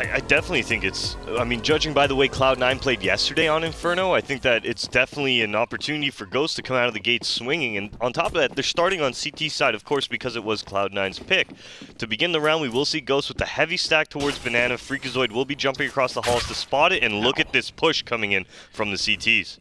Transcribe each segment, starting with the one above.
I definitely think it's, I mean, judging by the way Cloud9 played yesterday on Inferno, I think that it's definitely an opportunity for Ghost to come out of the gate swinging. And on top of that, they're starting on CT side, of course, because it was Cloud9's pick. To begin the round, we will see Ghost with the heavy stack towards Banana. Freakazoid will be jumping across the halls to spot it, and look at this push coming in from the CTs.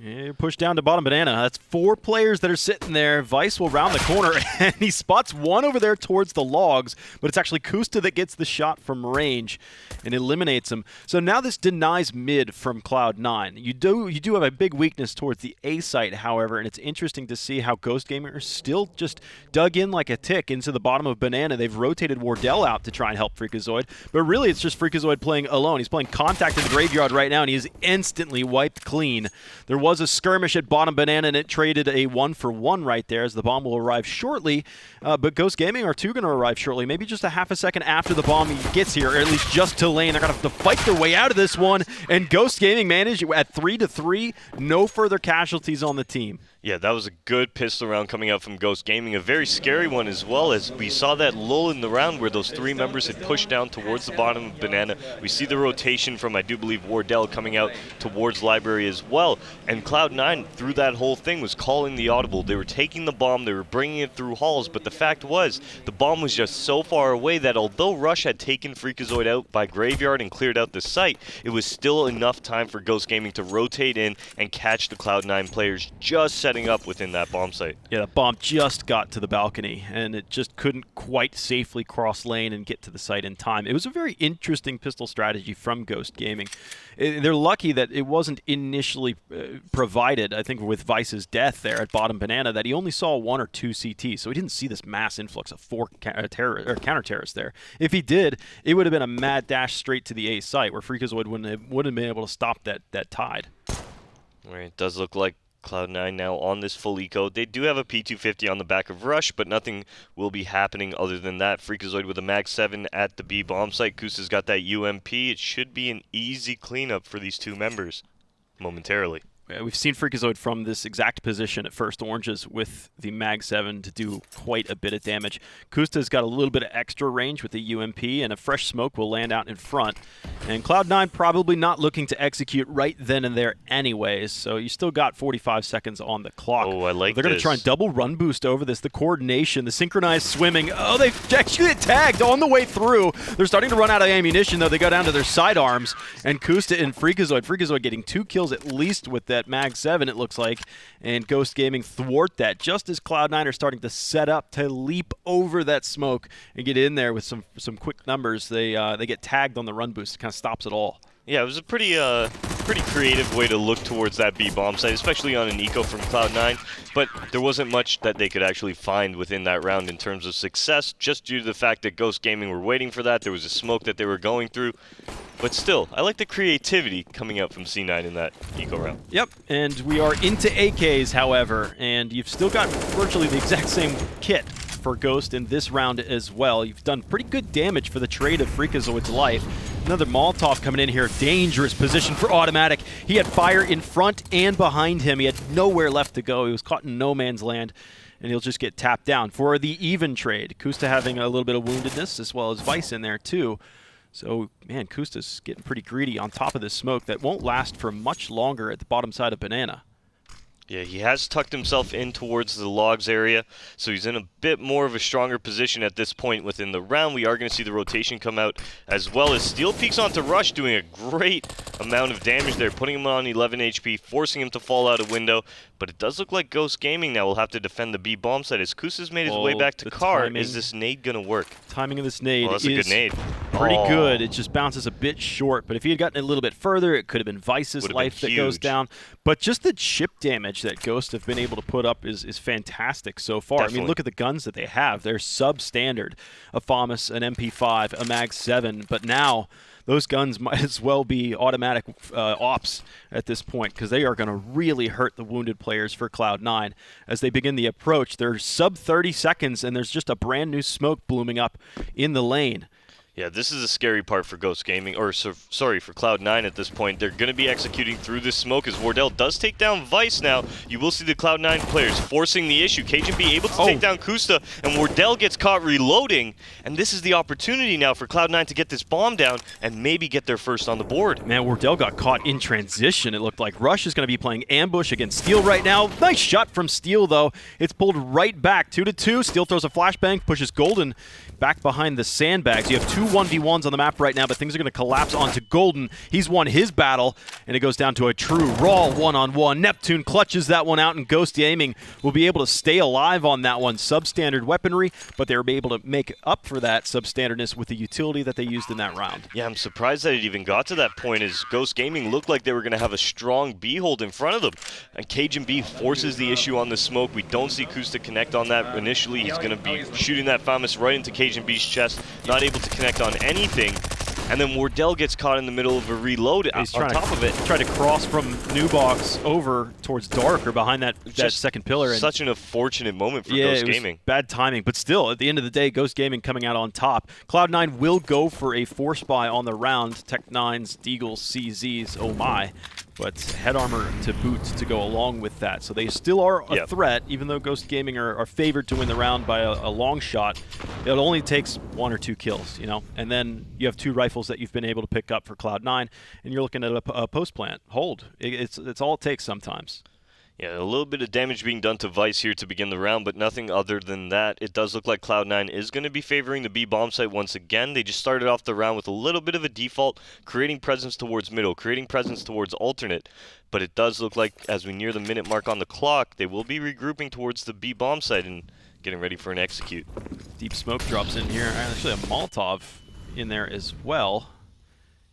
Yeah, push down to bottom Banana. That's 4 players that are sitting there. Vice will round the corner, and he spots one over there towards the logs, but it's actually Kusta that gets the shot from range and eliminates him. So now this denies mid from Cloud9. You do have a big weakness towards the A site, however, and it's interesting to see how Ghost Gaming are still just dug in like a tick into the bottom of Banana. They've rotated Wardell out to try and help Freakazoid, but really it's just Freakazoid playing alone. He's playing contact in the graveyard right now, and he is instantly wiped clean. There was a skirmish at bottom Banana, and it traded a 1-for-1 right there, as the bomb will arrive shortly. But Ghost Gaming are too going to arrive shortly, maybe just a half a second after the bomb gets here, or at least just to lane. They're going to have to fight their way out of this one, and Ghost Gaming managed at 3-3, no further casualties on the team. Yeah, that was a good pistol round coming out from Ghost Gaming. A very scary one as well, as we saw that lull in the round where those 3 members had pushed down towards the bottom of Banana. We see the rotation from, I do believe, Wardell coming out towards Library as well. And Cloud9, through that whole thing, was calling the audible. They were taking the bomb, they were bringing it through halls, but the fact was, the bomb was just so far away that although Rush had taken Freakazoid out by Graveyard and cleared out the site, it was still enough time for Ghost Gaming to rotate in and catch the Cloud9 players just setting up within that bomb site. Yeah, the bomb just got to the balcony, and it just couldn't quite safely cross lane and get to the site in time. It was a very interesting pistol strategy from Ghost Gaming. They're lucky that it wasn't initially provided, I think, with Vice's death there at bottom Banana, that he only saw 1 or 2 CTs, so he didn't see this mass influx of 4 counter-terrorists there. If he did, it would have been a mad dash straight to the A site, where Freakazoid wouldn't have been able to stop that tide. All right, it does look like Cloud9 now on this full eco. They do have a P250 on the back of Rush, but nothing will be happening other than that. Freakazoid with a Mag 7 at the B bomb site. Kusa's got that UMP. It should be an easy cleanup for these 2 members momentarily. We've seen Freakazoid from this exact position at First Oranges with the Mag 7 to do quite a bit of damage. Kusta's got a little bit of extra range with the UMP, and a fresh smoke will land out in front. And Cloud9 probably not looking to execute right then and there anyways, so you still got 45 seconds on the clock. Oh, I like They're going to try and double run boost over this. The coordination, the synchronized swimming. Oh, they actually get tagged on the way through. They're starting to run out of ammunition, though. They go down to their sidearms, and Kusta and Freakazoid getting 2 kills at least with that Mag 7, it looks like, and Ghost Gaming thwart that just as Cloud9 are starting to set up to leap over that smoke and get in there with some quick numbers. They get tagged on the run boost. It kind of stops it all. Yeah, it was a pretty creative way to look towards that B bomb site, especially on an eco from Cloud9, but there wasn't much that they could actually find within that round in terms of success, just due to the fact that Ghost Gaming were waiting for that. There was a smoke that they were going through, but still, I like the creativity coming out from C9 in that eco round. Yep, and we are into AKs, however, and you've still got virtually the exact same kit for Ghost in this round as well. You've done pretty good damage for the trade of Freakazoid's life. Another Molotov coming in here. Dangerous position for Automatic. He had fire in front and behind him. He had nowhere left to go. He was caught in no man's land, and he'll just get tapped down for the even trade. Kusta having a little bit of woundedness, as well as Vice in there too. So, man, Kusta's getting pretty greedy on top of this smoke that won't last for much longer at the bottom side of Banana. Yeah, he has tucked himself in towards the logs area, so he's in a bit more of a stronger position at this point within the round. We are going to see the rotation come out, as well as Steel peeks onto Rush, doing a great amount of damage there, putting him on 11 HP, forcing him to fall out a window. But it does look like Ghost Gaming now will have to defend the B bomb site as Kusa's made his way back to car. Is this nade going to work? Timing of this nade that's a good nade. Pretty good. It just bounces a bit short, but if he had gotten a little bit further, it could have been Vice's life that goes down. But just the chip damage that Ghost have been able to put up is fantastic so far. Definitely. I mean, look at the guns that they have. They're substandard. A FAMAS, an MP5, a Mag 7, but now those guns might as well be automatic ops at this point, because they are going to really hurt the wounded players for Cloud9 as they begin the approach. They're sub 30 seconds, and there's just a brand new smoke blooming up in the lane. Yeah, this is a scary part for Ghost Gaming, or sorry, for Cloud9 at this point. They're going to be executing through this smoke as Wardell does take down Vice now. You will see the Cloud9 players forcing the issue. Cajun B able to take down Kusta, and Wardell gets caught reloading. And this is the opportunity now for Cloud9 to get this bomb down and maybe get their first on the board. Man, Wardell got caught in transition. It looked like Rush is going to be playing ambush against Steel right now. Nice shot from Steel, though. It's pulled right back, 2-2. Steel throws a flashbang, pushes Golden back behind the sandbags. You have two 1v1s on the map right now, but things are going to collapse onto Golden. He's won his battle, and it goes down to a true raw one-on-one. Neptune clutches that one out, and Ghost Gaming will be able to stay alive on that one. Substandard weaponry, but they were able to make up for that substandardness with the utility that they used in that round. Yeah, I'm surprised that it even got to that point, as Ghost Gaming looked like they were going to have a strong B hold in front of them. And Cajun B forces the issue on the smoke. We don't see Kusta connect on that initially. He's going to be shooting that Famas right into Cajun B's chest, not able to connect on anything. And then Wardell gets caught in the middle of a reload on top of it. Tried to cross from New Box over towards Dark or behind that second pillar. And such an unfortunate moment for Ghost Gaming. Bad timing, but still, at the end of the day, Ghost Gaming coming out on top. Cloud9 will go for a force buy on the round. Tech9's, Deagles, CZs, oh my. But head armor to boot to go along with that. So they still are a threat, even though Ghost Gaming are favored to win the round by a long shot. It only takes 1 or 2 kills, you know? And then you have 2 rifles that you've been able to pick up for Cloud9, and you're looking at a post plant. Hold. It's all it takes sometimes. Yeah, a little bit of damage being done to Vice here to begin the round, but nothing other than that. It does look like Cloud9 is going to be favoring the B bomb site once again. They just started off the round with a little bit of a default, creating presence towards middle, creating presence towards alternate. But it does look like as we near the minute mark on the clock, they will be regrouping towards the B bomb site and getting ready for an execute. Deep smoke drops in here. Actually, a Molotov in there as well.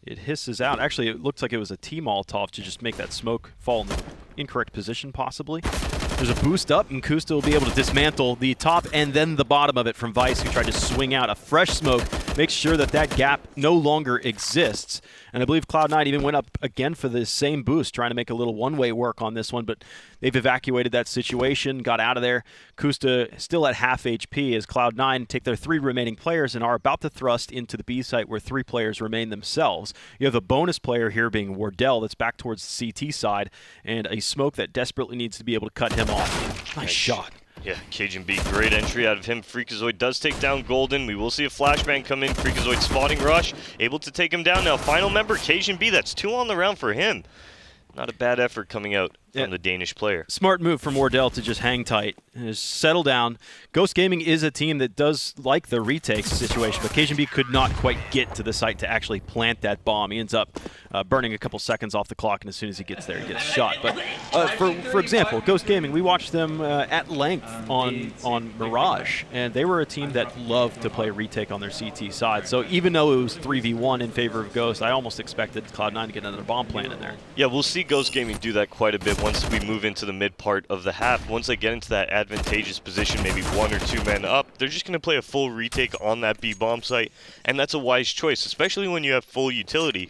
It hisses out. Actually, it looks like it was a T-Molotov to just make that smoke fall in the incorrect position, possibly. There's a boost up, and Kusta will be able to dismantle the top and then the bottom of it from Vice, who tried to swing out. A fresh smoke makes sure that that gap no longer exists. And I believe Cloud9 even went up again for the same boost, trying to make a little one-way work on this one, but they've evacuated that situation, got out of there. Kusta still at half HP as Cloud9 take their 3 remaining players and are about to thrust into the B site where 3 players remain themselves. You have the bonus player here being Wardell that's back towards the CT side, and a smoke that desperately needs to be able to cut him off. Nice shot. Yeah, Cajun B, great entry out of him. Freakazoid does take down Golden. We will see a flashbang come in. Freakazoid spotting Rush, able to take him down now. Final member, Cajun B, that's 2 on the round for him. Not a bad effort coming out from the Danish player. Smart move from Wardell to just hang tight and just settle down. Ghost Gaming is a team that does like the retake situation, but Cajun B could not quite get to the site to actually plant that bomb. He ends up burning a couple seconds off the clock, and as soon as he gets there, he gets shot. But for example, Ghost Gaming, we watched them at length on Mirage, and they were a team that loved to play retake on their CT side. So even though it was 3v1 in favor of Ghost, I almost expected Cloud9 to get another bomb plant in there. Yeah, we'll see Ghost Gaming do that quite a bit once we move into the mid part of the half. Once they get into that advantageous position, maybe 1 or 2 men up, they're just going to play a full retake on that B bomb site, and that's a wise choice, especially when you have full utility,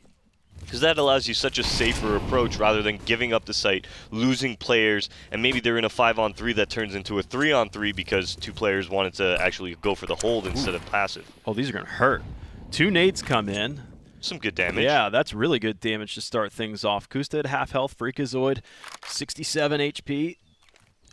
because that allows you such a safer approach rather than giving up the site, losing players, and maybe they're in a 5-on-3 that turns into a 3-on-3 because 2 players wanted to actually go for the hold instead of passive. Oh, these are going to hurt. 2 nades come in. Some good damage. Yeah, that's really good damage to start things off. Kusta at half health, Freakazoid 67 HP,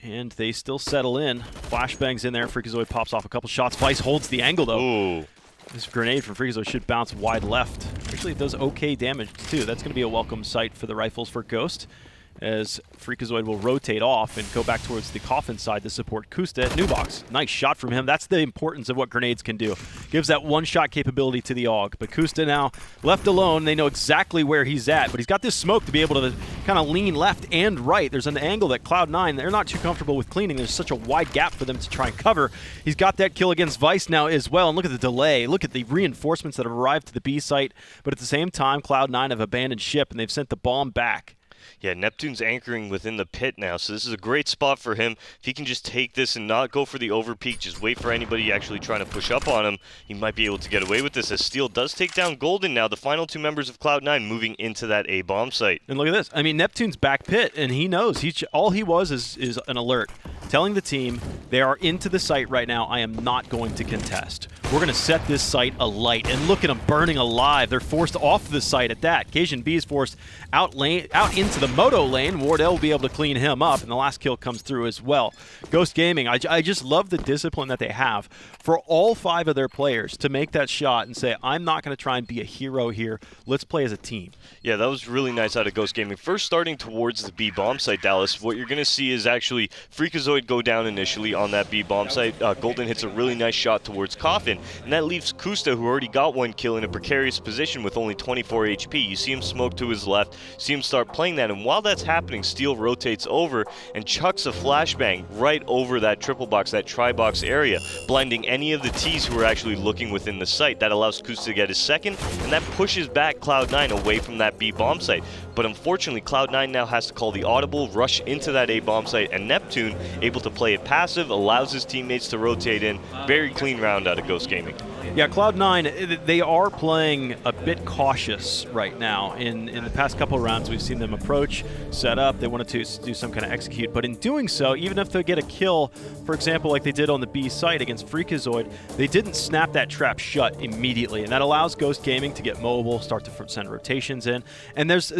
and they still settle in. Flashbangs in there, Freakazoid pops off a couple shots. Vice holds the angle though. Ooh. This grenade from Freakazoid should bounce wide left. Actually, it does okay damage too. That's going to be a welcome sight for the rifles for Ghost, as Freakazoid will rotate off and go back towards the coffin side to support Kusta at New Box. Nice shot from him. That's the importance of what grenades can do. Gives that one-shot capability to the AUG. But Kusta now left alone. They know exactly where he's at, but he's got this smoke to be able to kind of lean left and right. There's an angle that Cloud9, they're not too comfortable with cleaning. There's such a wide gap for them to try and cover. He's got that kill against Vice now as well, and look at the delay. Look at the reinforcements that have arrived to the B site, but at the same time, Cloud9 have abandoned ship, and they've sent the bomb back. Yeah, Neptune's anchoring within the pit now, so this is a great spot for him. If he can just take this and not go for the overpeak, just wait for anybody actually trying to push up on him, he might be able to get away with this, as Steel does take down Golden now, the final 2 members of Cloud9 moving into that A-bomb site. And look at this. I mean, Neptune's back pit, and he knows. All he was is an alert, telling the team, they are into the site right now, I am not going to contest. we're going to set this site alight. And look at them burning alive. They're forced off the site at that. Cajun B is forced out into the moto lane. Wardell will be able to clean him up, and the last kill comes through as well. Ghost Gaming, I just love the discipline that they have for all 5 of their players to make that shot and say, I'm not going to try and be a hero here. Let's play as a team. Yeah, that was really nice out of Ghost Gaming. First starting towards the B bomb site, Dallas, what you're going to see is actually Freakazoid go down initially on that B bomb site. Golden hits a really nice shot towards Coffin, and that leaves Kusta, who already got 1 kill, in a precarious position with only 24 HP. You see him smoke to his left, see him start playing that, and while that's happening, Steel rotates over and chucks a flashbang right over that triple box, that tri-box area, blinding any of the Ts who are actually looking within the site. That allows Kusta to get his second, and that pushes back Cloud9 away from that B bomb site. But unfortunately, Cloud9 now has to call the audible, rush into that A bomb site, and Neptune, able to play it passive, allows his teammates to rotate in. Very clean round out of Ghost Gaming. Yeah, Cloud9, they are playing a bit cautious right now. In the past couple of rounds, we've seen them approach, set up, they wanted to do some kind of execute, but in doing so, even if they get a kill, for example, like they did on the B site against Freakazoid, they didn't snap that trap shut immediately, and that allows Ghost Gaming to get mobile, start to send rotations in, and that's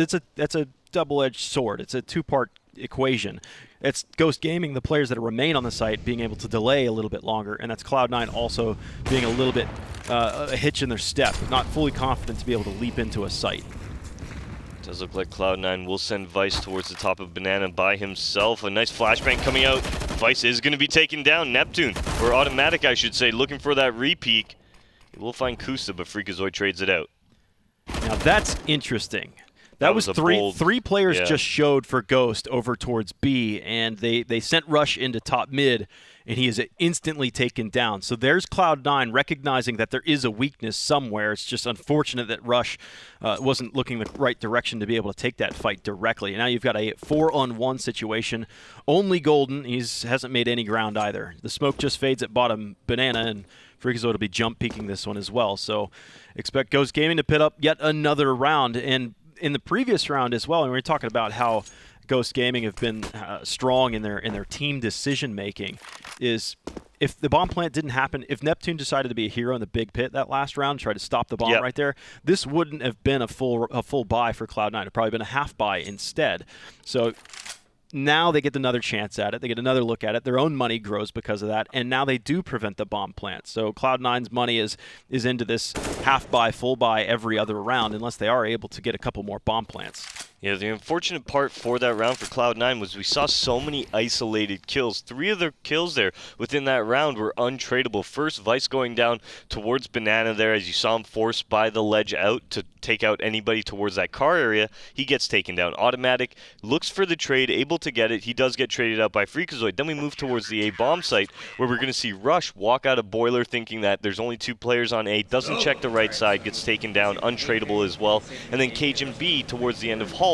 a double-edged sword. It's a 2-part equation. It's Ghost Gaming, the players that remain on the site, being able to delay a little bit longer, and that's Cloud9 also being a little bit a hitch in their step, not fully confident to be able to leap into a site. Does look like Cloud9 will send Vice towards the top of Banana by himself. A nice flashbang coming out. Vice is going to be taken down. Neptune, or Automatic I should say, looking for that re-peek. He will find Kusta, but Freakazoid trades it out. Now that's interesting. That was three players just showed for Ghost over towards B, and they sent Rush into top mid, and he is instantly taken down. So there's Cloud9 recognizing that there is a weakness somewhere. It's just unfortunate that Rush wasn't looking the right direction to be able to take that fight directly. And now you've got a 4-on-1 situation. Only Golden, he hasn't made any ground either. The smoke just fades at bottom Banana, and Freakazoid will be jump peeking this one as well. So expect Ghost Gaming to pit up yet another round. And in the previous round as well, and we were talking about how Ghost Gaming have been strong in their team decision making, is if the bomb plant didn't happen, if Neptune decided to be a hero in the big pit that last round, try to stop the bomb right there, this wouldn't have been a full buy for Cloud9. It'd probably been a half buy instead. So now they get another chance at it. They get another look at it. Their own money grows because of that, and now they do prevent the bomb plant. So Cloud9's money is into this half buy, full buy every other round, unless they are able to get a couple more bomb plants. Yeah, the unfortunate part for that round for Cloud9 was we saw so many isolated kills. 3 of their kills there within that round were untradeable. First, Vice going down towards Banana there as you saw him forced by the ledge out to take out anybody towards that car area. He gets taken down. Automatic looks for the trade, able to get it. He does get traded out by Freakazoid. Then we move towards the A bomb site where we're going to see Rush walk out of Boiler thinking that there's only 2 players on A, doesn't check the right side, gets taken down, untradeable as well. And then Cajun B towards the end of Halls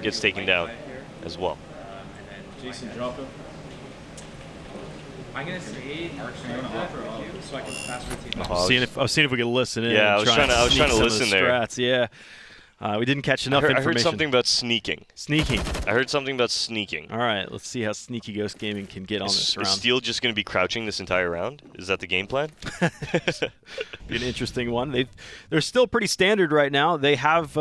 gets taken down as well. Jason, drop him. I'm gonna say so I can pass the team. I was seeing if we could listen in. Yeah, I was trying to listen there. Strats. Yeah. We didn't catch enough information. I heard something about sneaking. Sneaking. I heard something about sneaking. All right, let's see how sneaky Ghost Gaming can get on this round. Is Steel just going to be crouching this entire round? Is that the game plan? Be an interesting one. They're still pretty standard right now. They have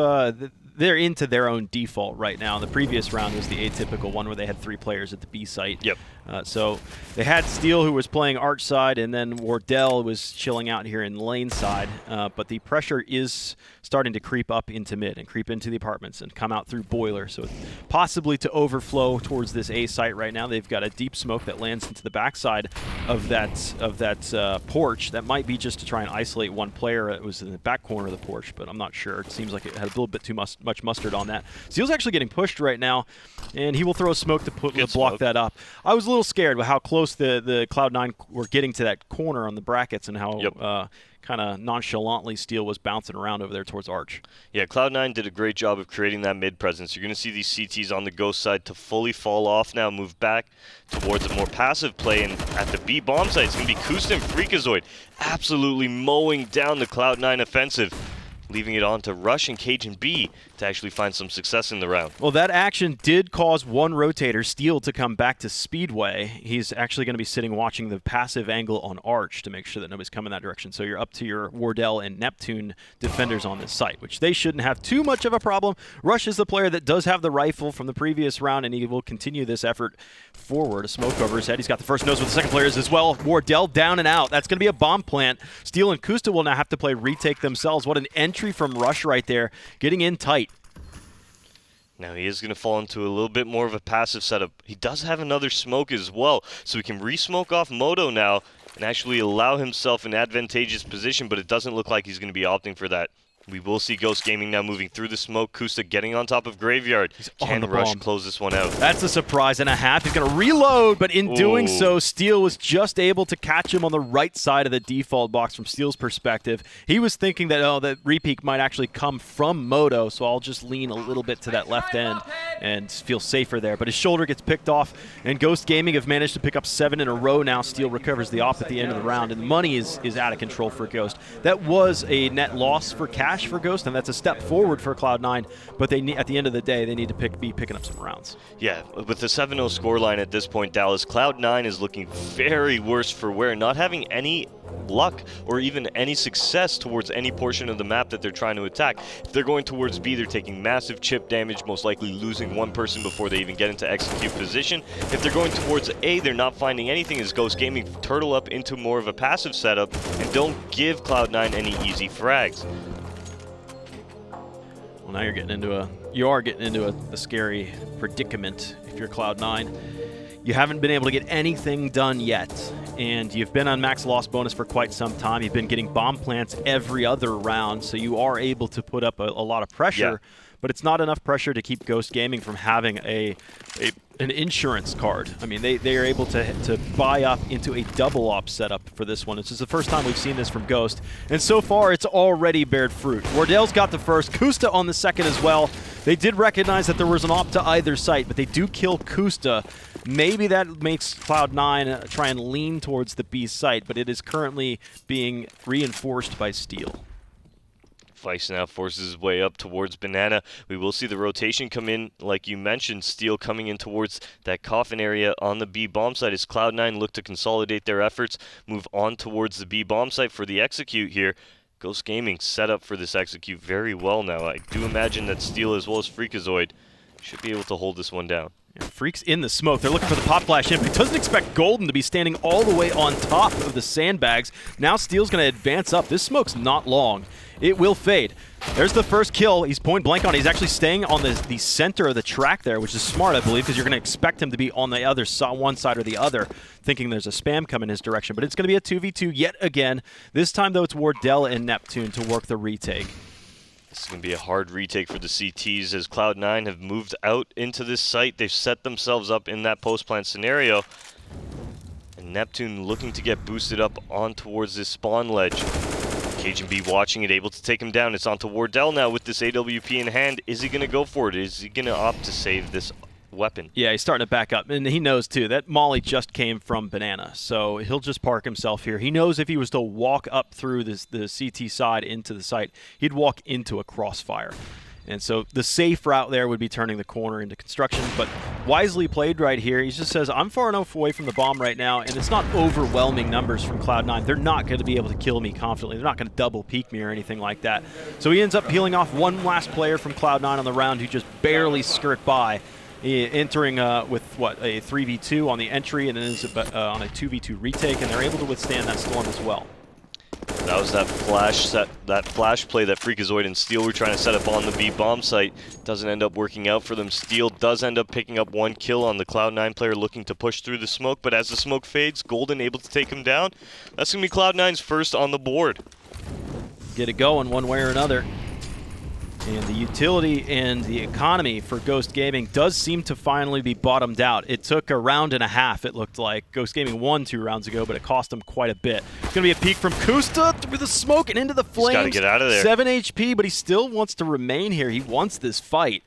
they're into their own default right now. The previous round was the atypical one where they had 3 players at the B site. Yep. So they had Steel, who was playing arch side, and then Wardell was chilling out here in lane side. But the pressure is starting to creep up into mid and creep into the apartments and come out through Boiler. So possibly to overflow towards this A site right now. They've got a deep smoke that lands into the backside of that porch. That might be just to try and isolate one player. It was in the back corner of the porch, but I'm not sure. It seems like it had a little bit too much mustard on that. Steel's actually getting pushed right now, and he will throw a smoke to block that up. I was a little scared with how close the Cloud9 were getting to that corner on the brackets and how kind of nonchalantly Steel was bouncing around over there towards Arch. Yeah, Cloud9 did a great job of creating that mid presence. You're going to see these CTs on the Ghost side to fully fall off now, move back towards a more passive play, and at the B bomb site, it's going to be Kusta and Freakazoid absolutely mowing down the Cloud9 offensive. leaving it on to Rush and Cajun B to actually find some success in the round. Well, that action did cause one rotator, Steel, to come back to Speedway. He's actually going to be sitting watching the passive angle on Arch to make sure that nobody's coming that direction. So you're up to your Wardell and Neptune defenders on this site, which they shouldn't have too much of a problem. Rush is the player that does have the rifle from the previous round, and he will continue this effort forward. A smoke over his head. He's got the first nose with the second players as well. Wardell down and out. That's going to be a bomb plant. Steel and Kusta will now have to play retake themselves. What an entry from Rush right there, getting in tight. Now he is going to fall into a little bit more of a passive setup. He does have another smoke as well, so he can re-smoke off Moto now and actually allow himself an advantageous position, but it doesn't look like he's going to be opting for that. We will see Ghost Gaming now moving through the smoke. Kusta getting on top of Graveyard. Can Rush close this one out? That's a surprise and a half. He's going to reload, but in doing so, Steel was just able to catch him on the right side of the default box from Steel's perspective. He was thinking that, oh, that repeat might actually come from Moto, so I'll just lean a little bit to that left end and feel safer there. But his shoulder gets picked off, and Ghost Gaming have managed to pick up 7 in a row now. Steel recovers the op at the end of the round, and the money is out of control for Ghost. That was a net loss for cash for Ghost, and that's a step forward for Cloud9, but they need, at the end of the day, they need to be picking up some rounds. Yeah, with the 7-0 scoreline at this point, Dallas, Cloud9 is looking very worse for wear, not having any luck or even any success towards any portion of the map that they're trying to attack. If they're going towards B, they're taking massive chip damage, most likely losing one person before they even get into execute position. If they're going towards A, they're not finding anything as Ghost Gaming turtle up into more of a passive setup and don't give Cloud9 any easy frags. Well, now you are getting into a scary predicament if you're Cloud9. You haven't been able to get anything done yet, and you've been on max loss bonus for quite some time. You've been getting bomb plants every other round, so you are able to put up a lot of pressure, but it's not enough pressure to keep Ghost Gaming from having an insurance card. I mean, they are able to buy up into a double op setup for this one. This is the first time we've seen this from Ghost, and so far it's already bared fruit. Wardell's got the first, Kusta on the second as well. They did recognize that there was an op to either site, but they do kill Kusta. Maybe that makes Cloud9 try and lean towards the B site, but it is currently being reinforced by Steel. Vice now forces his way up towards Banana. We will see the rotation come in, like you mentioned, Steel coming in towards that coffin area on the B bomb site as Cloud9 look to consolidate their efforts, move on towards the B bomb site for the execute here. Ghost Gaming set up for this execute very well now. I do imagine that Steel as well as Freakazoid should be able to hold this one down. Yeah, Freak's in the smoke. They're looking for the pop flash in, but he doesn't expect Golden to be standing all the way on top of the sandbags. Now Steel's going to advance up. This smoke's not long. It will fade. There's the first kill. He's point blank on it. He's actually staying on the center of the track there, which is smart, I believe, because you're going to expect him to be on the other side, one side or the other, thinking there's a spam coming his direction. But it's going to be a 2v2 yet again. This time, though, it's Wardell and Neptune to work the retake. This is going to be a hard retake for the CTs as Cloud9 have moved out into this site. They've set themselves up in that post-plant scenario. And Neptune looking to get boosted up on towards this spawn ledge. Cajun B watching it, able to take him down. It's on to Wardell now with this AWP in hand. Is he going to go for it? Is he going to opt to save this weapon? Yeah, he's starting to back up, and he knows too that Molly just came from Banana, so he'll just park himself here. He knows if he was to walk up through the CT side into the site, he'd walk into a crossfire. And so the safe route there would be turning the corner into construction, but wisely played right here. He just says, I'm far enough away from the bomb right now, and it's not overwhelming numbers from Cloud9. They're not going to be able to kill me confidently. They're not going to double peek me or anything like that. So he ends up peeling off one last player from Cloud9 on the round who just barely skirt by, entering with, what, a 3v2 on the entry, and then is on a 2v2 retake, and they're able to withstand that storm as well. That was that flash play that Freakazoid and Steel were trying to set up on the B bomb site. Doesn't end up working out for them. Steel does end up picking up one kill on the Cloud9 player looking to push through the smoke, but as the smoke fades, Golden able to take him down. That's going to be Cloud9's first on the board. Get it going one way or another. And the utility and the economy for Ghost Gaming does seem to finally be bottomed out. It took a round and a half, it looked like. Ghost Gaming won 2 rounds ago, but it cost them quite a bit. It's going to be a peek from Kusta through the smoke and into the flames. He's got to get out of there. 7 HP, but he still wants to remain here. He wants this fight.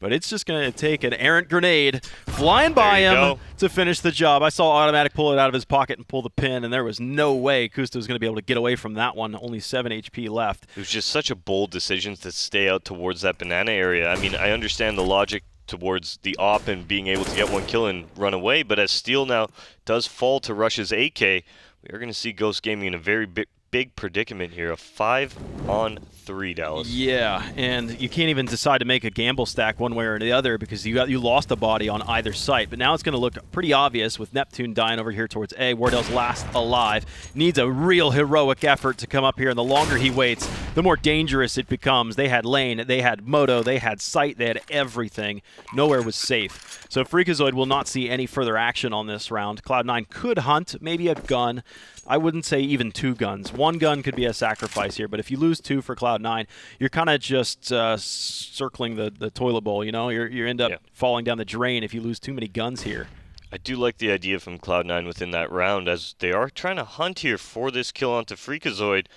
But it's just going to take an errant grenade flying by him to finish the job. I saw Automatic pull it out of his pocket and pull the pin, and there was no way Kusta was going to be able to get away from that one. Only 7 HP left. It was just such a bold decision to stay out towards that banana area. I mean, I understand the logic towards the op and being able to get one kill and run away, but as Steel now does fall to Rush's AK, we are going to see Ghost Gaming in a very big predicament here, a 5-on-3, Dallas. Yeah, and you can't even decide to make a gamble stack one way or the other because you lost a body on either site. But now it's going to look pretty obvious with Neptune dying over here towards A. Wardell's last alive. Needs a real heroic effort to come up here, and the longer he waits, the more dangerous it becomes. They had lane, they had moto, they had site, they had everything. Nowhere was safe. So Freakazoid will not see any further action on this round. Cloud9 could hunt, maybe a gun. I wouldn't say even 2 guns. 1 gun could be a sacrifice here, but if you lose 2 for Cloud9, you're kind of just circling the toilet bowl, you know? You end up falling down the drain if you lose too many guns here. I do like the idea from Cloud9 within that round, as they are trying to hunt here for this kill onto Freakazoid.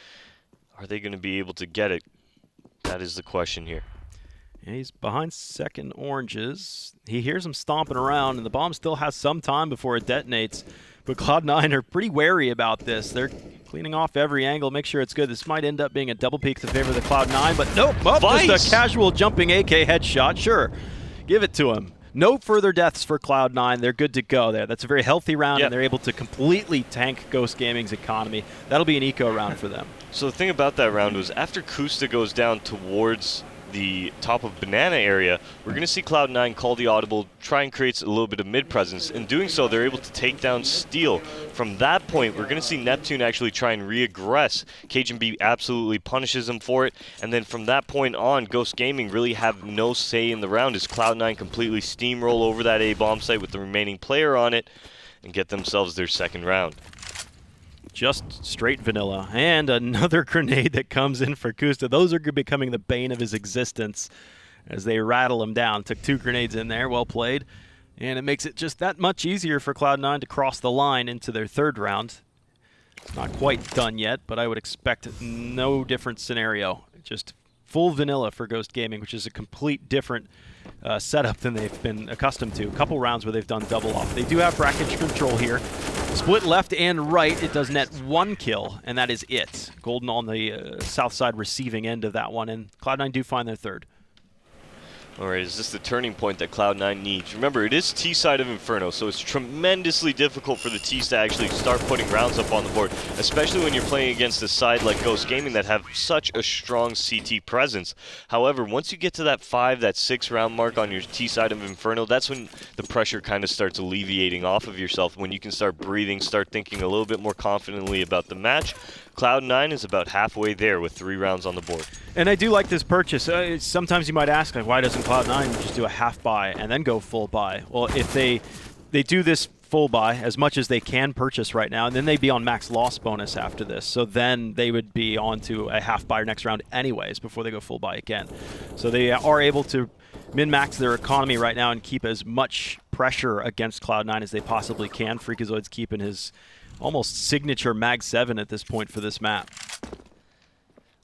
Are they going to be able to get it? That is the question here. Yeah, he's behind second oranges. He hears him stomping around, and the bomb still has some time before it detonates. But Cloud9 are pretty wary about this. They're cleaning off every angle, make sure it's good. This might end up being a double peek to favor the Cloud9, but nope. Oh, just a casual jumping AK headshot. Sure, give it to him. No further deaths for Cloud9. They're good to go there. That's a very healthy round, and they're able to completely tank Ghost Gaming's economy. That'll be an eco round for them. So the thing about that round was after Kusta goes down towards the top of banana area, we're going to see Cloud9 call the audible, try and create a little bit of mid-presence. In doing so, they're able to take down Steel. From that point, we're going to see Neptune actually try and re-aggress. Cajun B absolutely punishes him for it, and then from that point on, Ghost Gaming really have no say in the round as Cloud9 completely steamroll over that A bomb site with the remaining player on it and get themselves their second round. Just straight vanilla. And another grenade that comes in for Kusta. Those are becoming the bane of his existence as they rattle him down. Took 2 grenades in there. Well played. And it makes it just that much easier for Cloud9 to cross the line into their third round. It's not quite done yet, but I would expect no different scenario. Just full vanilla for Ghost Gaming, which is a complete different setup than they've been accustomed to. A couple rounds where they've done double off. They do have bracket control here. Split left and right. It does net 1 kill, and that is it. Golden on the south side receiving end of that one, and Cloud9 do find their third. All right, is this the turning point that Cloud9 needs? Remember, it is T-side of Inferno, so it's tremendously difficult for the T's to actually start putting rounds up on the board, especially when you're playing against a side like Ghost Gaming that have such a strong CT presence. However, once you get to that 5, that 6 round mark on your T-side of Inferno, that's when the pressure kind of starts alleviating off of yourself, when you can start breathing, start thinking a little bit more confidently about the match. Cloud9 is about halfway there with 3 rounds on the board. And I do like this purchase. Sometimes you might ask, like, why doesn't Cloud9 just do a half buy and then go full buy? Well, if they do this full buy as much as they can purchase right now, and then they'd be on max loss bonus after this. So then they would be on to a half buy next round anyways before they go full buy again. So they are able to min-max their economy right now and keep as much pressure against Cloud9 as they possibly can. Freakazoid's keeping his almost signature Mag 7 at this point for this map.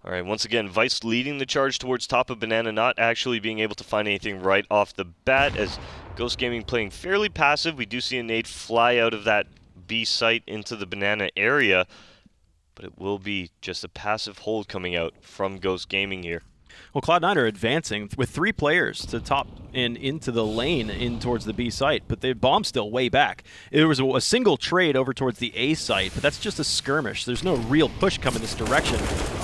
All right, once again, Vice leading the charge towards top of Banana, not actually being able to find anything right off the bat, as Ghost Gaming playing fairly passive. We do see a nade fly out of that B site into the Banana area, but it will be just a passive hold coming out from Ghost Gaming here. Well, Cloud9 are advancing with 3 players to top and into the lane in towards the B site, but the bomb's still way back. There was a single trade over towards the A site, but that's just a skirmish. There's no real push coming this direction.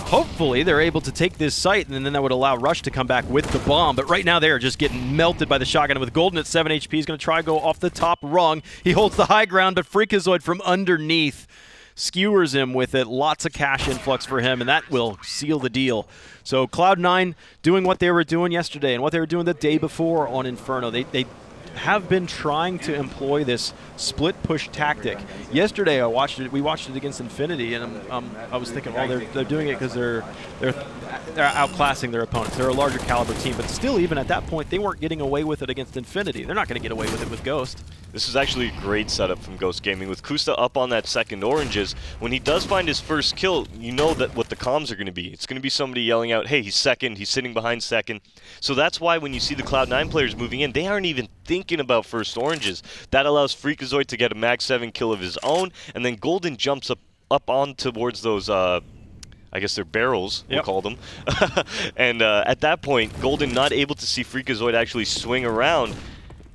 Hopefully, they're able to take this site, and then that would allow Rush to come back with the bomb, but right now they are just getting melted by the shotgun. And with Golden at 7 HP, he's going to try to go off the top rung. He holds the high ground, but Freakazoid from underneath skewers him with it. Lots of cash influx for him, and that will seal the deal. So Cloud9 doing what they were doing yesterday and what they were doing the day before on Inferno. They have been trying to employ this split push tactic. Yesterday we watched it against Infinity, and I was thinking, well, they're doing it because they're they're outclassing their opponents. They're a larger caliber team, but still, even at that point, they weren't getting away with it against Infinity. They're not going to get away with it with Ghost. This is actually a great setup from Ghost Gaming. With Kusta up on that second oranges, when he does find his first kill, you know that what the comms are going to be. It's going to be somebody yelling out, hey, he's second, he's sitting behind second. So that's why when you see the Cloud9 players moving in, they aren't even thinking about first oranges. That allows Freakazoid to get a mag 7 kill of his own, and then Golden jumps up on towards those I guess they're barrels, we'll call them. And at that point, Golden not able to see Freakazoid actually swing around.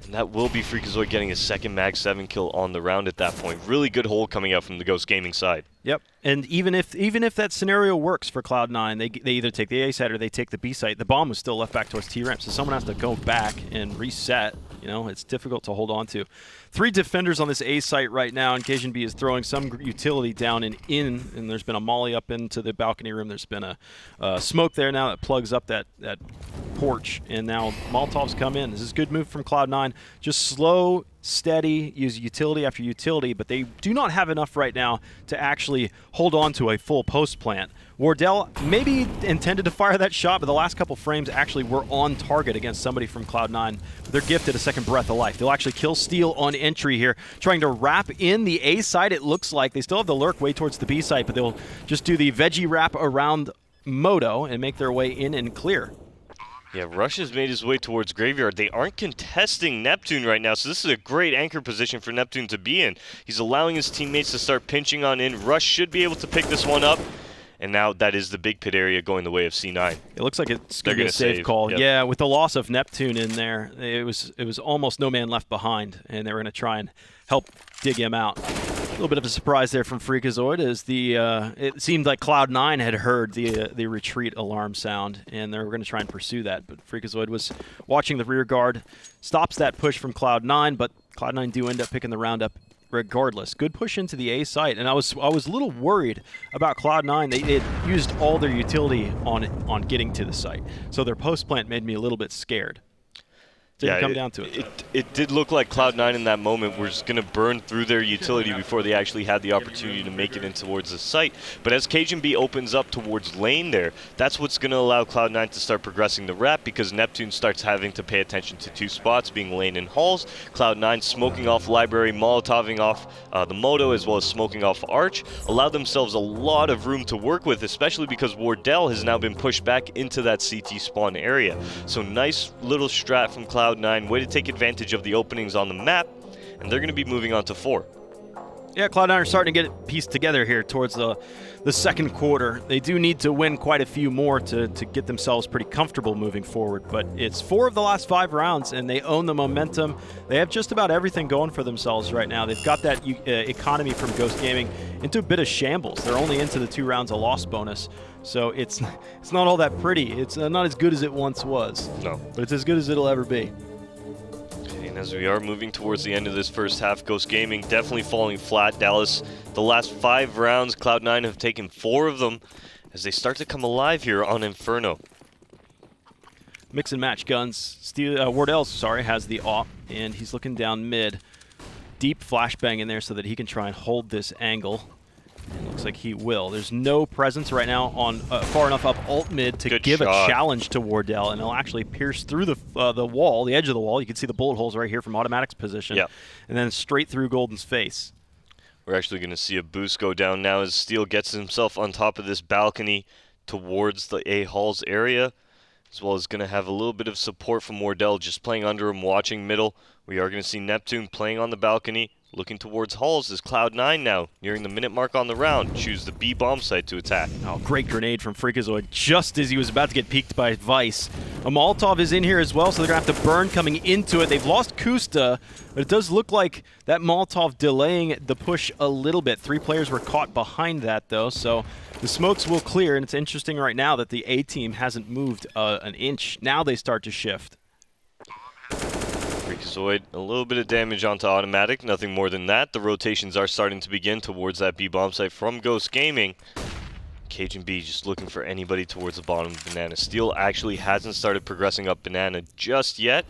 And that will be Freakazoid getting his second mag 7 kill on the round at that point. Really good hold coming out from the Ghost Gaming side. Yep, and even if that scenario works for Cloud9, they either take the A site or they take the B site. The bomb was still left back towards T-ramp, so someone has to go back and reset. You know, it's difficult to hold on to. 3 defenders on this A site right now, and Cajun B is throwing some utility down and in, and there's been a molly up into the balcony room. There's been a smoke there now that plugs up that porch, and now Molotovs come in. This is a good move from Cloud9. Just slow, steady, use utility after utility, but they do not have enough right now to actually hold on to a full post plant. Wardell maybe intended to fire that shot, but the last couple frames actually were on target against somebody from Cloud9. They're gifted a second breath of life. They'll actually kill Steel on entry here, trying to wrap in the A side. It looks like they still have the lurk way towards the B side, but they'll just do the veggie wrap around Moto and make their way in and clear. Yeah, Rush has made his way towards Graveyard. They aren't contesting Neptune right now, so this is a great anchor position for Neptune to be in. He's allowing his teammates to start pinching on in. Rush should be able to pick this one up. And now that is the big pit area going the way of C9. It looks like it's going to be a save call. Yep. Yeah, with the loss of Neptune in there, it was almost no man left behind, and they were going to try and help dig him out. A little bit of a surprise there from Freakazoid as it seemed like Cloud9 had heard the retreat alarm sound, and they were going to try and pursue that. But Freakazoid was watching the rear guard, stops that push from Cloud9, but Cloud9 do end up picking the round up regardless. Good push into the A site, and I was a little worried about Cloud9. They had used all their utility on getting to the site, so their post plant made me a little bit scared. Didn't come down to it. It did look like Cloud9 in that moment was going to burn through their utility before they actually had the opportunity to make it in towards the site. But as Cajun B opens up towards lane there, that's what's going to allow Cloud9 to start progressing the rep, because Neptune starts having to pay attention to 2 spots, being lane and halls. Cloud9 smoking off library, molotoving off the Moto, as well as smoking off Arch, allow themselves a lot of room to work with, especially because Wardell has now been pushed back into that CT spawn area. So nice little strat from Cloud9, way to take advantage of the openings on the map, and they're going to be moving on to 4. Yeah, Cloud9 are starting to get it pieced together here towards the second quarter. They do need to win quite a few more to get themselves pretty comfortable moving forward, but it's 4 of the last 5 rounds, and they own the momentum. They have just about everything going for themselves right now. They've got that economy from Ghost Gaming into a bit of shambles. They're only into the 2 rounds of loss bonus, so it's not all that pretty. It's not as good as it once was. No. But it's as good as it'll ever be. And as we are moving towards the end of this first half, Ghost Gaming definitely falling flat. Dallas, the last 5 rounds, Cloud9 have taken 4 of them as they start to come alive here on Inferno. Mix and match guns. Wardell, has the AWP, and he's looking down mid. Deep flashbang in there so that he can try and hold this angle. It looks like he will. There's no presence right now on far enough up alt mid to give a challenge to Wardell, and he'll actually pierce through the wall, the edge of the wall. You can see the bullet holes right here from Automatic's position, and then straight through Golden's face. We're actually going to see a boost go down now as Steel gets himself on top of this balcony towards the A halls area, as well as going to have a little bit of support from Wardell just playing under him, watching middle. We are going to see Neptune playing on the balcony, looking towards halls as Cloud9 now, nearing the minute mark on the round, choose the B bomb site to attack. Oh, great grenade from Freakazoid just as he was about to get peeked by Vice. A Molotov is in here as well, so they're going to have to burn coming into it. They've lost Kusta, but it does look like that Molotov delaying the push a little bit. 3 players were caught behind that, though, so the smokes will clear, and it's interesting right now that the A team hasn't moved an inch. Now they start to shift. Freakazoid, a little bit of damage onto Automatic, nothing more than that. The rotations are starting to begin towards that B bomb site from Ghost Gaming. Cajun B just looking for anybody towards the bottom of Banana. Steel actually hasn't started progressing up Banana just yet.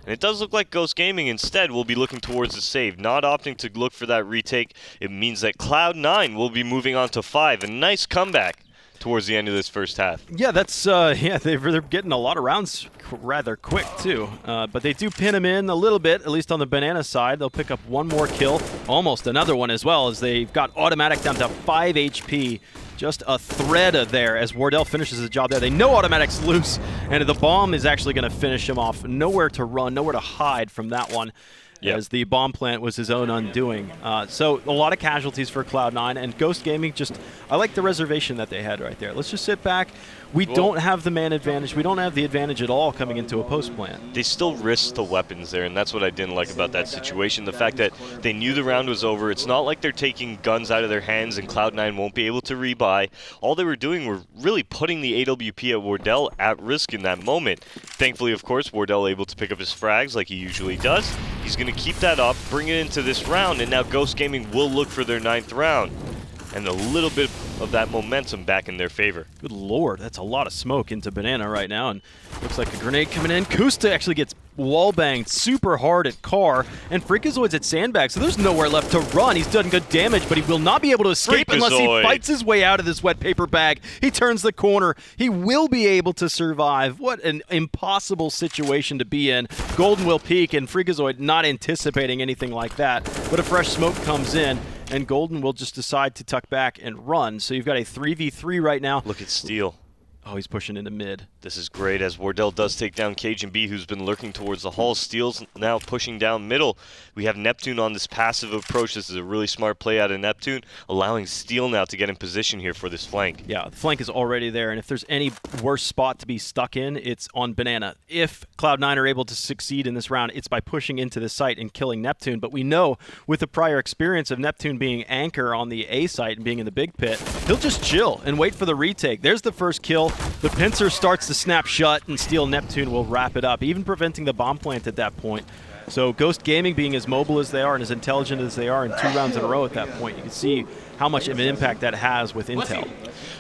And it does look like Ghost Gaming instead will be looking towards the save, not opting to look for that retake. It means that Cloud9 will be moving on to 5. A nice comeback towards the end of this first half. Yeah, that's yeah. They're getting a lot of rounds rather quick too. But they do pin him in a little bit, at least on the Banana side. They'll pick up one more kill, almost another one as well, as they've got Automatic down to 5 HP. Just a thread there as Wardell finishes the job there. They know Automatic's loose, and the bomb is actually going to finish him off. Nowhere to run, nowhere to hide from that one. Yep. As the bomb plant was his own undoing. So a lot of casualties for Cloud9, and Ghost Gaming just, I like the reservation that they had right there. Let's just sit back. We don't have the man advantage. We don't have the advantage at all coming into a post plant. They still risked the weapons there, and that's what I didn't like about that situation. The fact that they knew the round was over. It's not like they're taking guns out of their hands and Cloud9 won't be able to rebuy. All they were doing were really putting the AWP at Wardell at risk in that moment. Thankfully, of course, Wardell able to pick up his frags like he usually does. He's going to keep that up, bring it into this round, and now Ghost Gaming will look for their 9th round. And a little bit of that momentum back in their favor. Good lord, that's a lot of smoke into Banana right now, and looks like a grenade coming in. Kusta actually gets wall banged super hard at Carr, and Freakazoid's at Sandbag, so there's nowhere left to run. He's done good damage, but he will not be able to escape unless he fights his way out of this wet paper bag. He turns the corner. He will be able to survive. What an impossible situation to be in. Golden will peek, and Freakazoid not anticipating anything like that, but a fresh smoke comes in, and Golden will just decide to tuck back and run. So you've got a 3v3 right now. Look at Steel. Oh, he's pushing into mid. This is great as Wardell does take down Cajun B, who's been lurking towards the hall. Steel's now pushing down middle. We have Neptune on this passive approach. This is a really smart play out of Neptune, allowing Steel now to get in position here for this flank. Yeah, the flank is already there, and if there's any worse spot to be stuck in, it's on Banana. If Cloud9 are able to succeed in this round, it's by pushing into the site and killing Neptune. But we know with the prior experience of Neptune being anchor on the A site and being in the big pit, he'll just chill and wait for the retake. There's the first kill. The pincer starts to snap shut, and Steel Neptune will wrap it up, even preventing the bomb plant at that point. So Ghost Gaming being as mobile as they are and as intelligent as they are in 2 rounds in a row at that point, you can see how much of an impact that has with intel.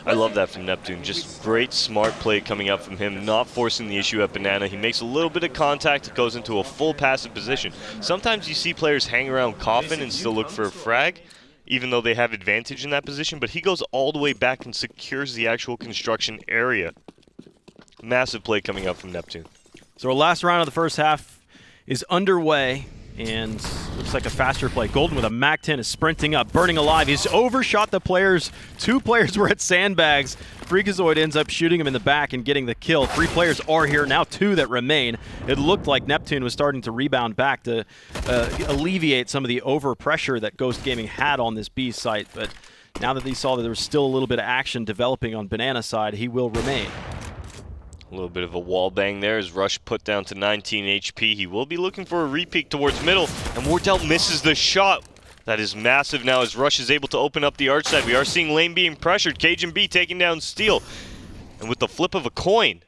I love that from Neptune. Just great, smart play coming out from him, not forcing the issue at Banana. He makes a little bit of contact, it goes into a full passive position. Sometimes you see players hang around Coffin and still look for a frag, even though they have advantage in that position, but he goes all the way back and secures the actual construction area. Massive play coming out from Neptune. So our last round of the first half is underway, and looks like a faster play. Golden with a MAC-10 is sprinting up, burning alive. He's overshot the players. 2 players were at Sandbags. Freakazoid ends up shooting him in the back and getting the kill. 3 players are here, now 2 that remain. It looked like Neptune was starting to rebound back to alleviate some of the overpressure that Ghost Gaming had on this B site, but now that he saw that there was still a little bit of action developing on Banana side, he will remain. A little bit of a wall bang there as Rush put down to 19 HP. He will be looking for a repeat towards middle, and Wardell misses the shot. That is massive now as Rush is able to open up the arch side. We are seeing lane being pressured. Cajun B taking down Steel. And with the flip of a coin,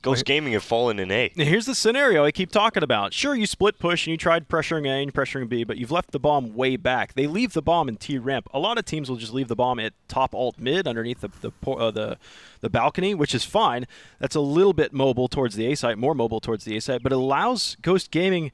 Ghost Gaming have fallen in A. Here's the scenario I keep talking about. Sure, you split push and you tried pressuring A and pressuring B, but you've left the bomb way back. They leave the bomb in T ramp. A lot of teams will just leave the bomb at top alt mid underneath the balcony, which is fine. That's a little bit mobile towards the A site, more mobile towards the A site, but it allows Ghost Gaming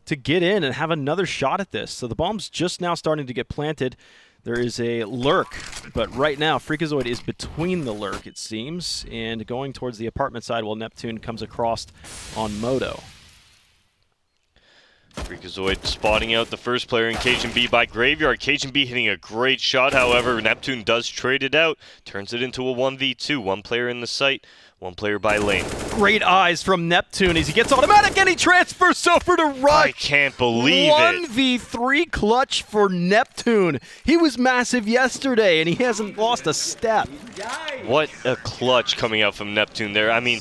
to get in and have another shot at this. So the bomb's just now starting to get planted. There is a lurk, but right now Freakazoid is between the lurk, it seems, and going towards the apartment side while Neptune comes across on Moto. Freakazoid spotting out the first player in Cajun B by Graveyard. Cajun B hitting a great shot, however, Neptune does trade it out, turns it into a 1v2. 1 player in the site, 1 player by lane. Great eyes from Neptune as he gets automatic and he transfers over to Rush. I can't believe it. 1v3 clutch for Neptune. He was massive yesterday and he hasn't lost a step. What a clutch coming out from Neptune there. I mean,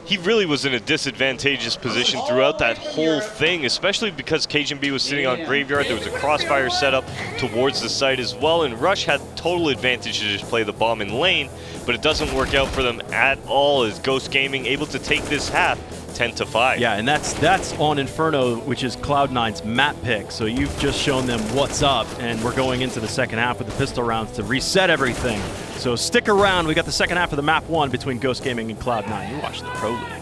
he really was in a disadvantageous position throughout that whole thing, especially because Cajun B was sitting on Graveyard. There was a crossfire set up towards the site as well, and Rush had total advantage to just play the bomb in lane, but it doesn't work out for them at all as Ghost Gaming able to take this half 10-5. Yeah, and that's on Inferno, which is Cloud9's map pick. So you've just shown them what's up, and we're going into the second half with the pistol rounds to reset everything. So stick around. We got the second half of the map 1 between Ghost Gaming and Cloud9. You watch the Pro League.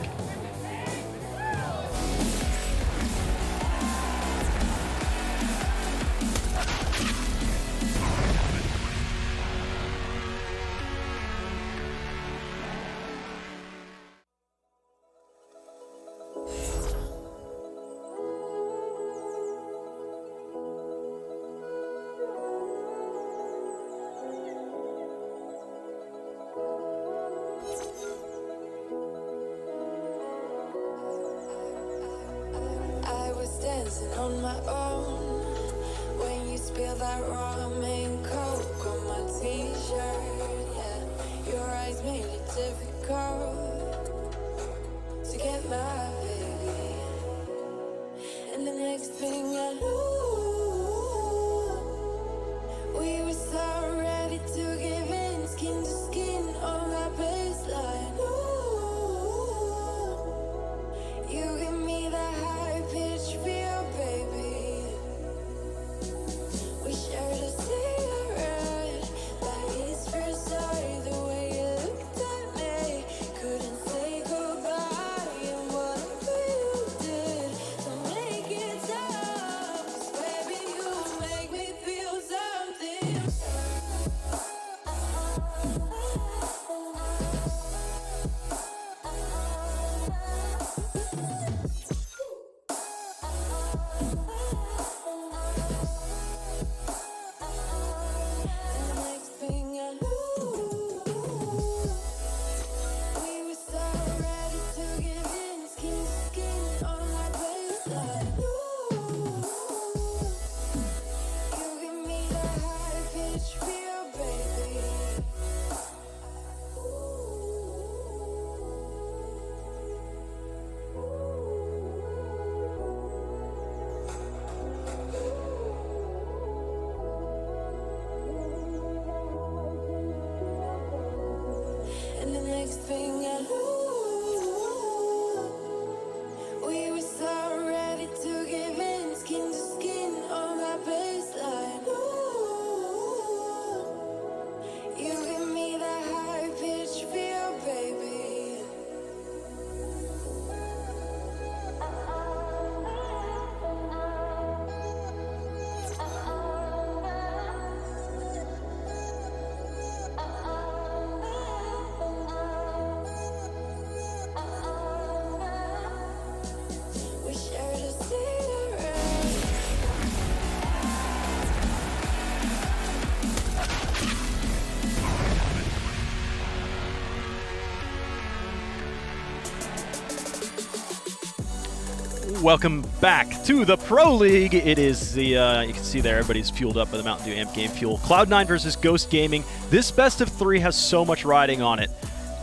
on my own. When you spill that ramen coke on my t-shirt, yeah, your eyes made it difficult to get my baby. And the next thing I knew, we were so ready to give in, skin to skin on that baseline. Ooh, you give me that high pitch feel, baby. We shared a cigarette, that is first sight, the way you looked at me, couldn't say goodbye, and whatever you did, don't make it stop, 'cause baby you make me feel something. And the next thing I knew, we were so ready to give in, skin to skin on that baseline. Ooh, you give me that high pitch feel, baby. And the next thing I knew, we were so ready to give in, skin to skin on that baseline. Ooh, you give me that high pitch feel, baby. We shared a cigarette. Welcome back to the Pro League. It is the, you can see there, everybody's fueled up by the Mountain Dew Amp Game Fuel. Cloud9 versus Ghost Gaming. This best of 3 has so much riding on it.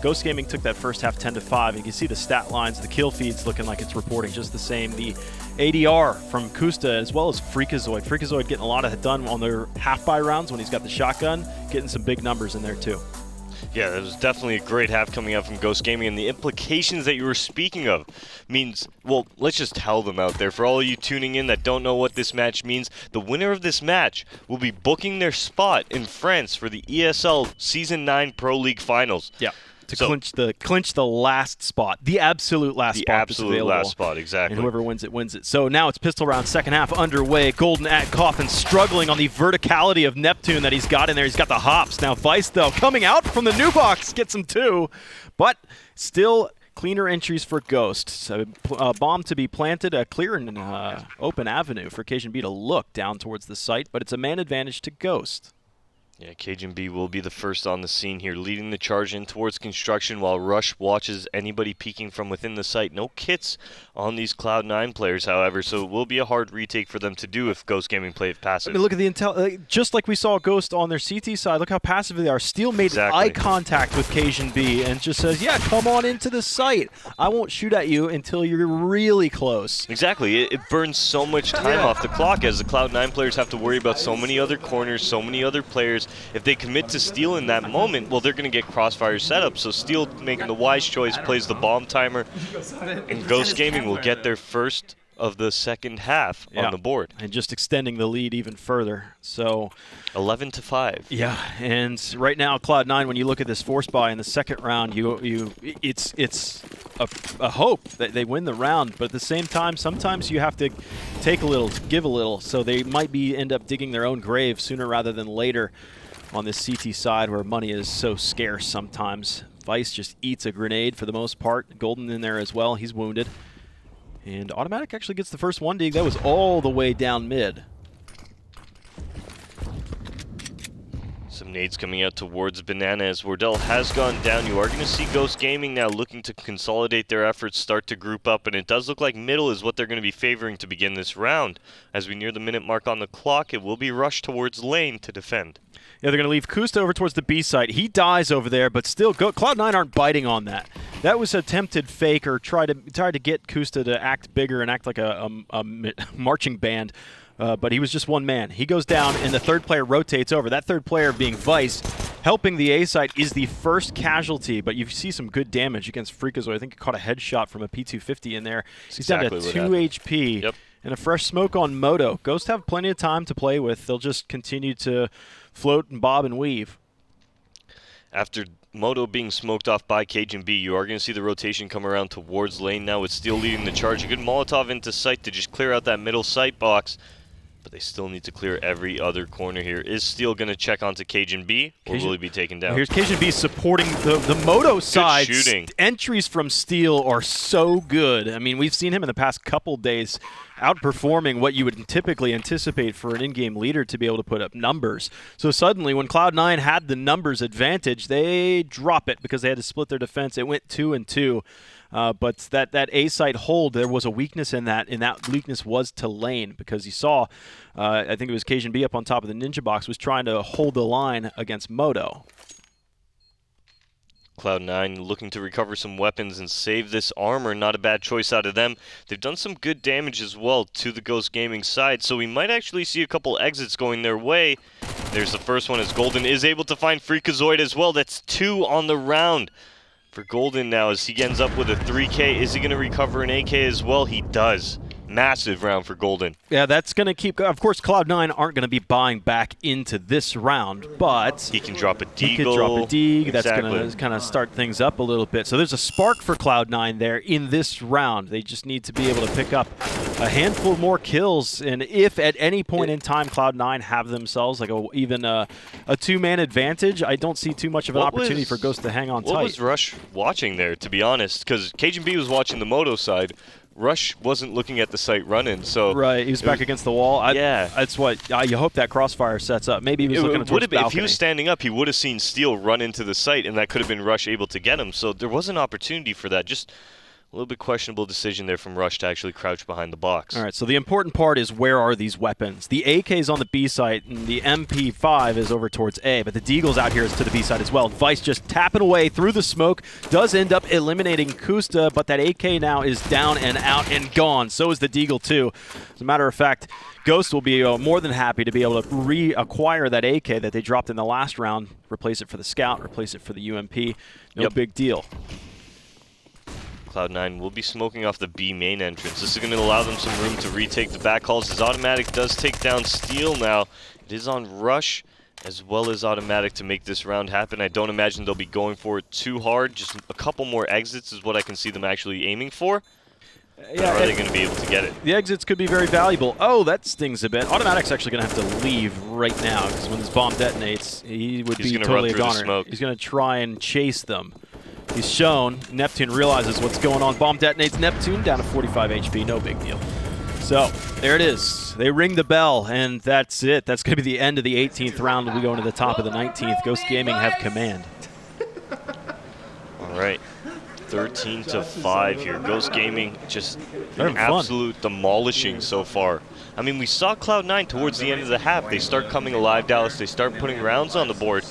Ghost Gaming took that first half 10-5. You can see the stat lines, the kill feeds looking like it's reporting just the same. The ADR from Kusta as well as Freakazoid. Freakazoid getting a lot of it done on their half-buy rounds when he's got the shotgun, getting some big numbers in there too. Yeah, that was definitely a great half coming out from Ghost Gaming, and the implications that you were speaking of means, well, let's just tell them out there. For all of you tuning in that don't know what this match means, the winner of this match will be booking their spot in France for the ESL Season 9 Pro League Finals. Yeah. To clinch the last spot, the absolute last spot. The absolute last spot, exactly. And whoever wins it, wins it. So now it's pistol round, second half underway. Golden at Coffin struggling on the verticality of Neptune that he's got in there. He's got the hops. Now Vice, though, coming out from the new box, gets him too. But still cleaner entries for Ghost. So, bomb to be planted, a clear and open avenue for Cajun B to look down towards the site, but it's a man advantage to Ghost. Yeah, Cajun B will be the first on the scene here, leading the charge in towards construction while Rush watches anybody peeking from within the site. No kits on these Cloud9 players, however, so it will be a hard retake for them to do if Ghost Gaming plays passive. I mean, look at the intel. Just like we saw Ghost on their CT side, look how passive they are. Steel made eye contact with Cajun B and just says, yeah, come on into the site. I won't shoot at you until you're really close. Exactly. It burns so much time off the clock as the Cloud9 players have to worry about so many other corners, so many other players. If they commit to Steel in that moment, well, they're going to get crossfire set up. So Steel, making the wise choice, plays the bomb timer, and Ghost Gaming will get their first of the second half on the board. And just extending the lead even further. So 11-5. Yeah, and right now Cloud9, when you look at this force buy in the second round, it's a hope that they win the round, but at the same time, sometimes you have to take a little to give a little. So they might end up digging their own grave sooner rather than later on this CT side where money is so scarce sometimes. Vice just eats a grenade for the most part. Golden in there as well. He's wounded. And Automatic actually gets the first one dig. That was all the way down mid. Some nades coming out towards Banana as Wardell has gone down. You are going to see Ghost Gaming now looking to consolidate their efforts, start to group up, and it does look like middle is what they're going to be favoring to begin this round. As we near the minute mark on the clock, it will be rushed towards lane to defend. Yeah, they're going to leave Kusta over towards the B site. He dies over there, but still, Cloud9 aren't biting on that. That was attempted fake or tried to get Kusta to act bigger and act like a marching band. But he was just one man. He goes down, and the third player rotates over. That third player, being Vice, helping the A side, is the first casualty. But you see some good damage against Freakazoid. I think he caught a headshot from a P250 in there. He's down to 2 HP. Yep. And a fresh smoke on Moto. Ghost have plenty of time to play with. They'll just continue to float and bob and weave. After Moto being smoked off by Cajun B, you are going to see the rotation come around towards lane now with Steel leading the charge. A good Molotov into sight to just clear out that middle sight box. But they still need to clear every other corner here. Is Steel going to check onto Cajun B, or will he be taken down? Here's Cajun B supporting the Moto side. Good shooting. Entries from Steel are so good. I mean, we've seen him in the past couple days outperforming what you would typically anticipate for an in-game leader to be able to put up numbers. So suddenly, when Cloud9 had the numbers advantage, they drop it because they had to split their defense. It went 2-2. But that A site hold, there was a weakness in that, and that weakness was to lane because you saw, I think it was Cajun B up on top of the Ninja Box, was trying to hold the line against Moto. Cloud9 looking to recover some weapons and save this armor. Not a bad choice out of them. They've done some good damage as well to the Ghost Gaming side, so we might actually see a couple exits going their way. There's the first one as Golden is able to find Freakazoid as well. That's 2 on the round for Golden now as he ends up with a 3K. Is he going to recover an AK as well? He does. Massive round for Golden. Yeah, that's going to keep... Of course, Cloud9 aren't going to be buying back into this round, but... He can drop a Deagle. He could drop a Deagle. Exactly. That's going to kind of start things up a little bit. So there's a spark for Cloud9 there in this round. They just need to be able to pick up a handful more kills, and if at any point in time Cloud9 have themselves like even a two-man advantage, I don't see too much of an opportunity for Ghost to hang on tight. What was Rush watching there, to be honest? Because Cajun B was watching the Moto side. Rush wasn't looking at the site running, so... Right, he was back against the wall. Yeah. That's what... you hope that crossfire sets up. Maybe he was looking towards the balcony. If he was standing up, he would have seen Steel run into the site, and that could have been Rush able to get him. So there was an opportunity for that. Just a little bit questionable decision there from Rush to actually crouch behind the box. All right, so the important part is where are these weapons? The AK is on the B site, and the MP5 is over towards A, but the Deagle's out here is to the B side as well. Vice just tapping away through the smoke, does end up eliminating Kusta, but that AK now is down and out and gone. So is the Deagle too. As a matter of fact, Ghost will be more than happy to be able to reacquire that AK that they dropped in the last round, replace it for the Scout, replace it for the UMP. No big deal. Cloud9 will be smoking off the B main entrance. This is going to allow them some room to retake the backhauls. His automatic does take down Steel now. It is on Rush as well as automatic to make this round happen. I don't imagine they'll be going for it too hard. Just a couple more exits is what I can see them actually aiming for. Yeah, are they going to be able to get it? The exits could be very valuable. Oh, that stings a bit. Automatic's actually going to have to leave right now because when this bomb detonates, he would be totally a goner. He's going to try and chase them. He's shown. Neptune realizes what's going on. Bomb detonates. Neptune down to 45 HP. No big deal. So, there it is. They ring the bell, and that's it. That's going to be the end of the 18th round. We go into the top of the 19th. Ghost Gaming have command. All right. 13-5 here. Ghost Gaming just an absolute demolishing so far. I mean, we saw Cloud9 towards the end of the half. They start coming alive, Dallas. They start putting rounds on the board.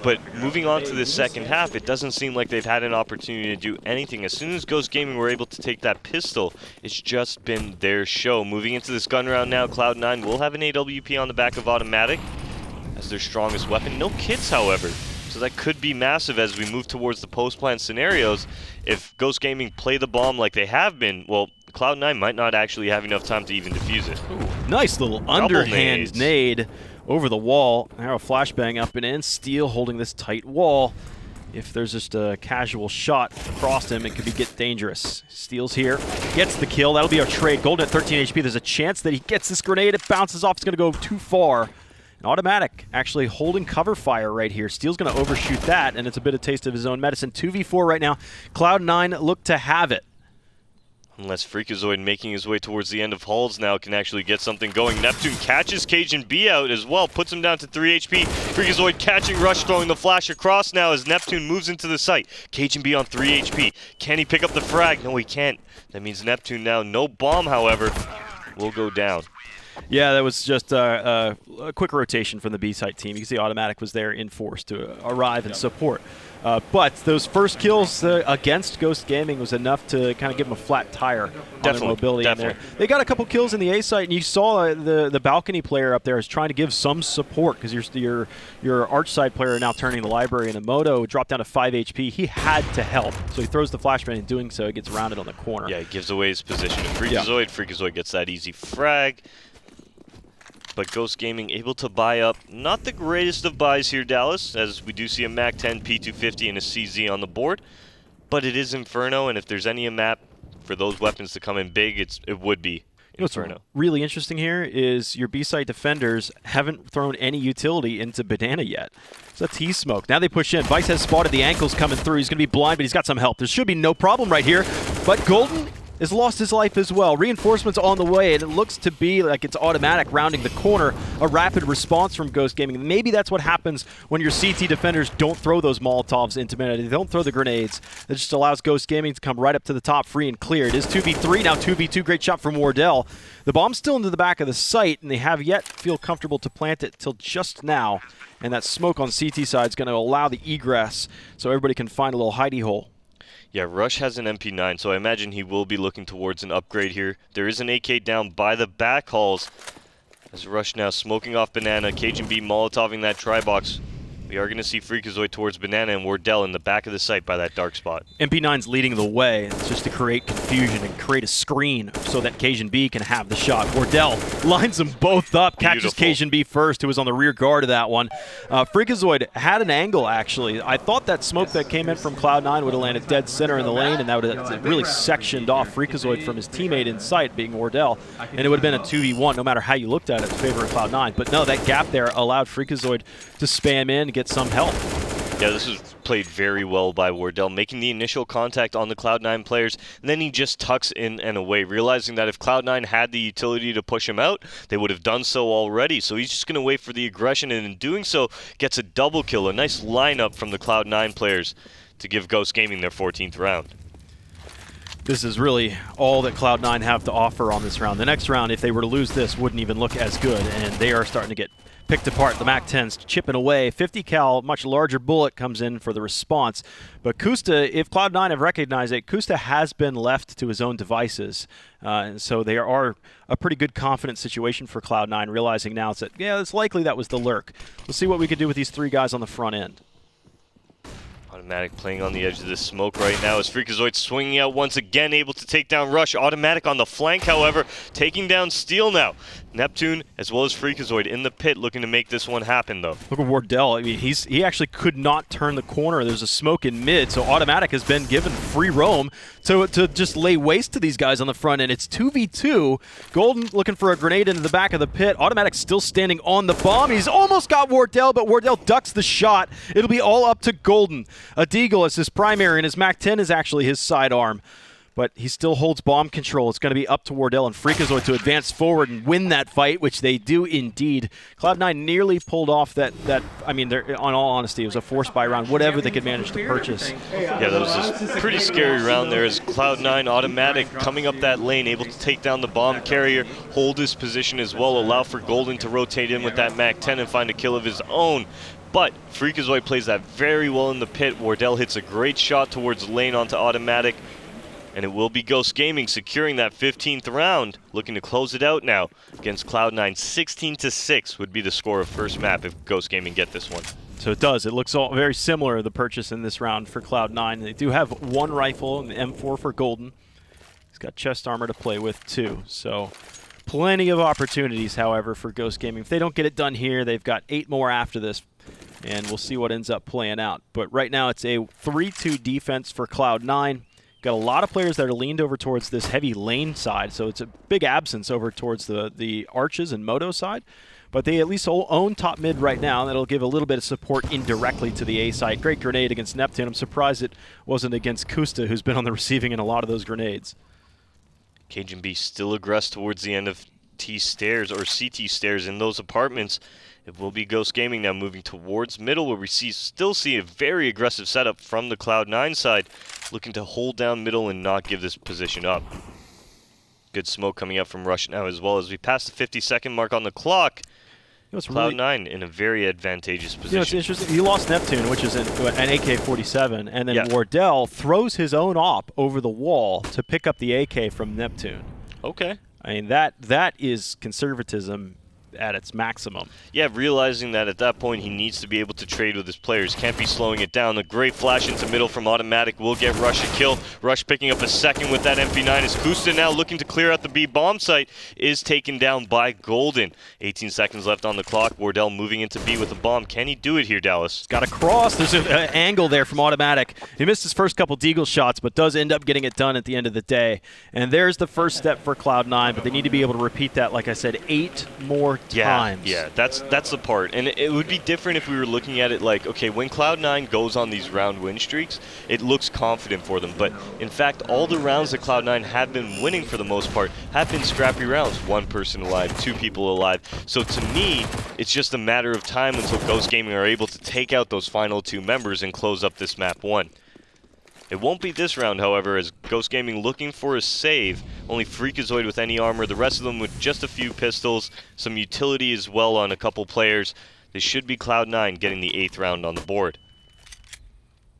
But moving on to the second half, it doesn't seem like they've had an opportunity to do anything. As soon as Ghost Gaming were able to take that pistol, it's just been their show. Moving into this gun round now, Cloud9 will have an AWP on the back of automatic as their strongest weapon. No kits, however. So that could be massive as we move towards the post-plan scenarios. If Ghost Gaming play the bomb like they have been, well, Cloud9 might not actually have enough time to even defuse it. Ooh, nice little underhand nade over the wall. Now a flashbang up and in. Steel holding this tight wall. If there's just a casual shot across him, it could get dangerous. Steel's here, gets the kill. That'll be a trade. Golden at 13 HP. There's a chance that he gets this grenade. It bounces off. It's going to go too far. Automatic actually holding cover fire right here. Steel's going to overshoot that, and it's a bit of taste of his own medicine. 2v4 right now. Cloud9 look to have it. Unless Freakazoid making his way towards the end of Halls now can actually get something going. Neptune catches Cajun B out as well, puts him down to 3 HP. Freakazoid catching Rush, throwing the flash across now as Neptune moves into the site. Cajun B on 3 HP. Can he pick up the frag? No, he can't. That means Neptune now, no bomb, however, will go down. Yeah, that was just a quick rotation from the B-side team because the automatic was there in force to arrive and support. But those first kills against Ghost Gaming was enough to kind of give them a flat tire on their mobility in there. They got a couple kills in the A site, and you saw the balcony player up there is trying to give some support because your arch side player now turning the library, and the Moto dropped down to 5 HP. He had to help, so he throws the flashbang. In doing so, he gets rounded on the corner. Yeah, he gives away his position to Freakazoid. Yeah. Freakazoid gets that easy frag. But Ghost Gaming able to buy up. Not the greatest of buys here, Dallas, as we do see a MAC-10, P250, and a CZ on the board. But it is Inferno, and if there's any map for those weapons to come in big, it would be Inferno. What's really interesting here is your B-side defenders haven't thrown any utility into Banana yet. So that's T-Smoke. Now they push in. Vice has spotted the ankles coming through. He's going to be blind, but he's got some help. There should be no problem right here. But Golden has lost his life as well. Reinforcements on the way, and it looks to be like it's automatic rounding the corner. A rapid response from Ghost Gaming. Maybe that's what happens when your CT defenders don't throw those Molotovs into Banana. They don't throw the grenades. That just allows Ghost Gaming to come right up to the top free and clear. It is 2v3, now 2v2. Great shot from Wardell. The bomb's still into the back of the site, and they have yet to feel comfortable to plant it till just now. And that smoke on CT side is going to allow the egress so everybody can find a little hidey hole. Yeah, Rush has an MP9, so I imagine he will be looking towards an upgrade here. There is an AK down by the back halls. As Rush now smoking off Banana, Cajun B Molotoving that tri-box. We are going to see Freakazoid towards Banana and Wardell in the back of the site by that dark spot. MP9's leading the way. It's just to create confusion and create a screen so that Cajun B can have the shot. Wardell lines them both up, catches Cajun B first, who was on the rear guard of that one. Freakazoid had an angle, actually. I thought that smoke that came in from Cloud9 would have landed dead center in the lane, and that would have really sectioned off Freakazoid from his teammate in sight, being Wardell. And it would have been a 2v1, no matter how you looked at it, in favor of Cloud9. But no, that gap there allowed Freakazoid to spam in, get some help. Yeah, this was played very well by Wardell, making the initial contact on the Cloud9 players, and then he just tucks in and away, realizing that if Cloud9 had the utility to push him out, they would have done so already. So he's just going to wait for the aggression, and in doing so, gets a double kill, a nice lineup from the Cloud9 players to give Ghost Gaming their 14th round. This is really all that Cloud9 have to offer on this round. The next round, if they were to lose this, wouldn't even look as good, and they are starting to get picked apart. The MAC-10's chipping away. 50 cal, much larger bullet comes in for the response. But Kusta, if Cloud9 have recognized it, Kusta has been left to his own devices. And so they are a pretty good confident situation for Cloud9, realizing now it's that, yeah, it's likely that was the lurk. We'll see what we can do with these three guys on the front end. Automatic playing on the edge of this smoke right now as Freakazoid swinging out once again, able to take down Rush. Automatic on the flank, however, taking down Steel now. Neptune as well as Freakazoid in the pit looking to make this one happen, though. Look at Wardell. I mean, he actually could not turn the corner. There's a smoke in mid, so Automatic has been given free roam to just lay waste to these guys on the front end. It's 2v2. Golden looking for a grenade into the back of the pit. Automatic still standing on the bomb. He's almost got Wardell, but Wardell ducks the shot. It'll be all up to Golden. A Deagle is his primary, and his MAC-10 is actually his sidearm. But he still holds bomb control. It's going to be up to Wardell and Freakazoid to advance forward and win that fight, which they do indeed. Cloud9 nearly pulled off that I mean, on all honesty, it was a forced buy round, whatever they could manage to purchase. Yeah, that was a pretty scary round there as Cloud9 Automatic coming up that lane, able to take down the bomb carrier, hold his position as well, allow for Golden to rotate in with that MAC-10 and find a kill of his own. But Freakazoid plays that very well in the pit. Wardell hits a great shot towards lane onto Automatic. And it will be Ghost Gaming securing that 15th round, looking to close it out now against Cloud9. 16-6 would be the score of first map if Ghost Gaming get this one. So it does. It looks all very similar, the purchase in this round for Cloud9. They do have one rifle, and the M4 for Golden. He's got chest armor to play with, too. So plenty of opportunities, however, for Ghost Gaming. If they don't get it done here, they've got 8 more after this. And we'll see what ends up playing out. But right now it's a 3-2 defense for Cloud9. Got a lot of players that are leaned over towards this heavy lane side, so it's a big absence over towards the arches and moto side. But they at least own top mid right now, and that'll give a little bit of support indirectly to the A side. Great grenade against Neptune. I'm surprised it wasn't against Kusta, who's been on the receiving end a lot of those grenades. Cajun B still aggressed towards the end of T stairs or CT stairs in those apartments. It will be Ghost Gaming now moving towards middle, where we still see a very aggressive setup from the Cloud9 side, looking to hold down middle and not give this position up. Good smoke coming up from Rush now as well as we pass the 50-second mark on the clock. Cloud9 in a very advantageous position. You know, it's interesting. He lost Neptune, which is an AK-47, and then Wardell throws his own op over the wall to pick up the AK from Neptune. Okay. I mean, that is conservatism at its maximum. Yeah, realizing that at that point he needs to be able to trade with his players. Can't be slowing it down. The great flash into middle from Automatic will get Rush a kill. Rush picking up a second with that MP9 as Kusta now looking to clear out the B bomb site is taken down by Golden. 18 seconds left on the clock. Wardell moving into B with a bomb. Can he do it here, Dallas? Got to cross. There's an angle there from Automatic. He missed his first couple Deagle shots, but does end up getting it done at the end of the day. And there's the first step for Cloud9, but they need to be able to repeat that, like I said, 8 more times. Yeah, that's the part. And it would be different if we were looking at it like, okay, when Cloud9 goes on these round win streaks, it looks confident for them. But in fact, all the rounds that Cloud9 have been winning for the most part have been scrappy rounds. 1 person alive, 2 people alive. So to me, it's just a matter of time until Ghost Gaming are able to take out those final 2 members and close up this map 1. It won't be this round, however, as Ghost Gaming looking for a save. Only Freakazoid with any armor, the rest of them with just a few pistols, some utility as well on a couple players. This should be Cloud9 getting the 8th round on the board.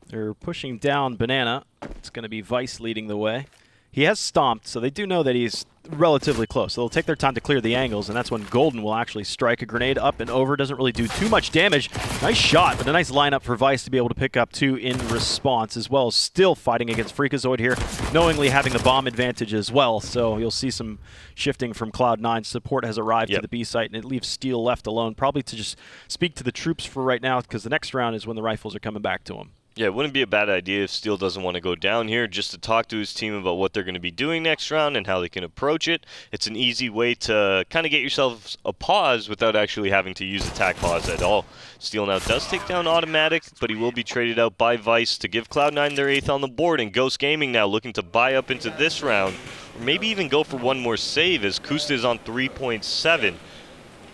They're pushing down Banana. It's going to be Vice leading the way. He has stomped, so they do know that he's relatively close. So they'll take their time to clear the angles, and that's when Golden will actually strike a grenade up and over. Doesn't really do too much damage. Nice shot, but a nice lineup for Vice to be able to pick up 2 in response, as well as still fighting against Freakazoid here, knowingly having the bomb advantage as well. So you'll see some shifting from Cloud9. Support has arrived to the B site, and it leaves Steel left alone, probably to just speak to the troops for right now, because the next round is when the rifles are coming back to him. Yeah, it wouldn't be a bad idea if Steel doesn't want to go down here, just to talk to his team about what they're going to be doing next round and how they can approach it. It's an easy way to kind of get yourselves a pause without actually having to use attack pause at all. Steel now does take down Automatic, but he will be traded out by Vice to give Cloud9 their 8th on the board, and Ghost Gaming now looking to buy up into this round, or maybe even go for one more save as Kusta is on 3.7.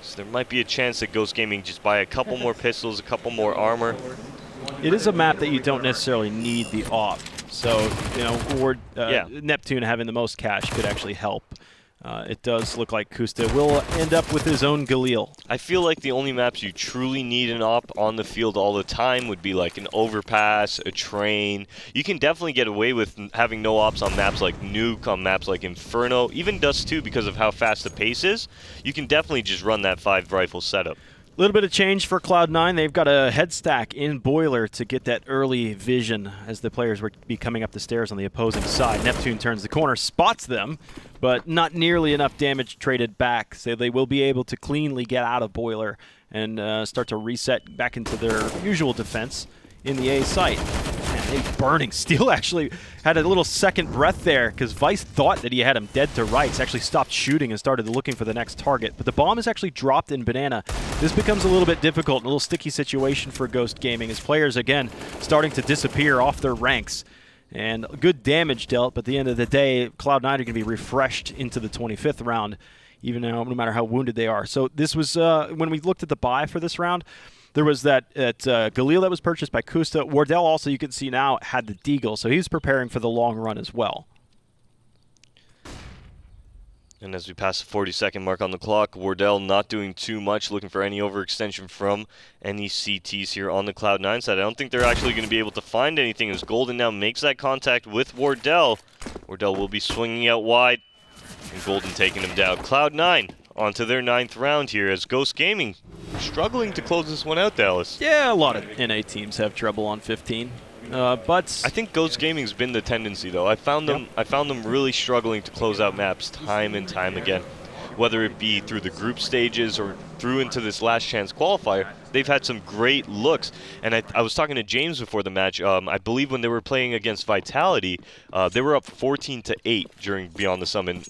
So there might be a chance that Ghost Gaming just buy a couple more pistols, a couple more armor. It is a map that you don't necessarily need the op. So, you know, Neptune having the most cash could actually help. It does look like Kusta will end up with his own Galil. I feel like the only maps you truly need an op on the field all the time would be like an overpass, a train. You can definitely get away with having no ops on maps like Nuke, on maps like Inferno, even Dust 2 because of how fast the pace is. You can definitely just run that 5 rifle setup. A little bit of change for Cloud9. They've got a head stack in Boiler to get that early vision as the players would be coming up the stairs on the opposing side. Neptune turns the corner, spots them, but not nearly enough damage traded back, so they will be able to cleanly get out of Boiler and start to reset back into their usual defense in the A site. Man, they burning. Steel actually had a little second breath there because Vice thought that he had him dead to rights, actually stopped shooting and started looking for the next target. But the bomb is actually dropped in Banana. This becomes a little bit difficult, a little sticky situation for Ghost Gaming as players, again, starting to disappear off their ranks. And good damage dealt, but at the end of the day, Cloud9 are going to be refreshed into the 25th round, even now, no matter how wounded they are. So this was, when we looked at the buy for this round, there was that Galil that was purchased by Kusta. Wardell also, you can see now, had the Deagle, so he's preparing for the long run as well. And as we pass the 40-second mark on the clock, Wardell not doing too much, looking for any overextension from any CTs here on the Cloud9 side. I don't think they're actually going to be able to find anything as Golden now makes that contact with Wardell. Wardell will be swinging out wide, and Golden taking him down. Cloud9 onto their 9th round here as Ghost Gaming struggling to close this one out, Dallas. Yeah, a lot of NA teams have trouble on 15. But I think Ghost Gaming's been the tendency, though. I found them really struggling to close out maps time and time again. Whether it be through the group stages or through into this last chance qualifier, they've had some great looks. And I was talking to James before the match. I believe when they were playing against Vitality, they were up 14-8 during Beyond the Sum, and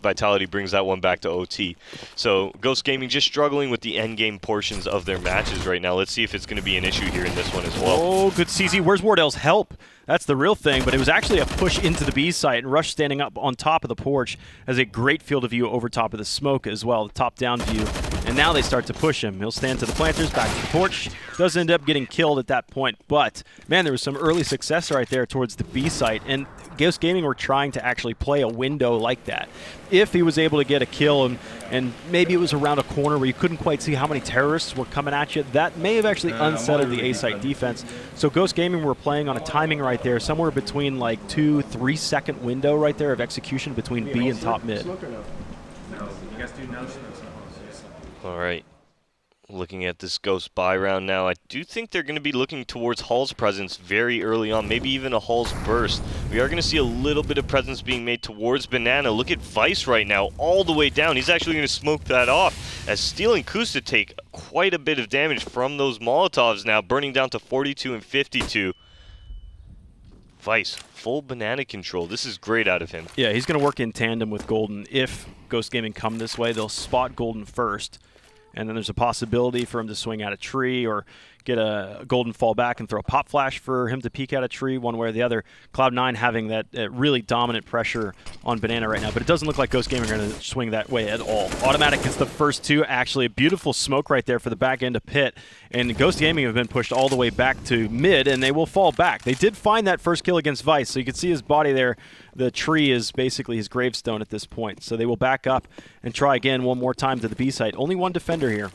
Vitality brings that one back to OT. So Ghost Gaming just struggling with the end game portions of their matches right now. Let's see if it's going to be an issue here in this one as well. Oh, good CZ. Where's Wardell's help? That's the real thing, but it was actually a push into the B site, and Rush standing up on top of the porch has a great field of view over top of the smoke as well, the top-down view. And now they start to push him. He'll stand to the planters, back to the porch. Does end up getting killed at that point, but man, there was some early success right there towards the B site, and Ghost Gaming were trying to actually play a window like that. If he was able to get a kill, and maybe it was around a corner where you couldn't quite see how many terrorists were coming at you, that may have actually unsettled the A site defense. So Ghost Gaming were playing on a timing right there, somewhere between like 2-3 second window right there of execution between B and top mid. All right. Looking at this Ghost buy round now, I do think they're going to be looking towards Hall's presence very early on, maybe even a Hall's burst. We are going to see a little bit of presence being made towards Banana. Look at Vice right now, all the way down. He's actually going to smoke that off, as Steel and Kusta take quite a bit of damage from those Molotovs now, burning down to 42 and 52. Vice, full Banana control. This is great out of him. Yeah, he's going to work in tandem with Golden. If Ghost Gaming come this way, they'll spot Golden first. And then there's a possibility for him to swing out a tree or get a Golden fall back and throw a pop flash for him to peek out a tree one way or the other. Cloud9 having that really dominant pressure on Banana right now, but it doesn't look like Ghost Gaming are going to swing that way at all. Automatic gets the first two. Actually, a beautiful smoke right there for the back end of Pit. And Ghost Gaming have been pushed all the way back to mid, and they will fall back. They did find that first kill against Vice, so you can see his body there. The tree is basically his gravestone at this point. So they will back up and try again one more time to the B site. Only one defender here.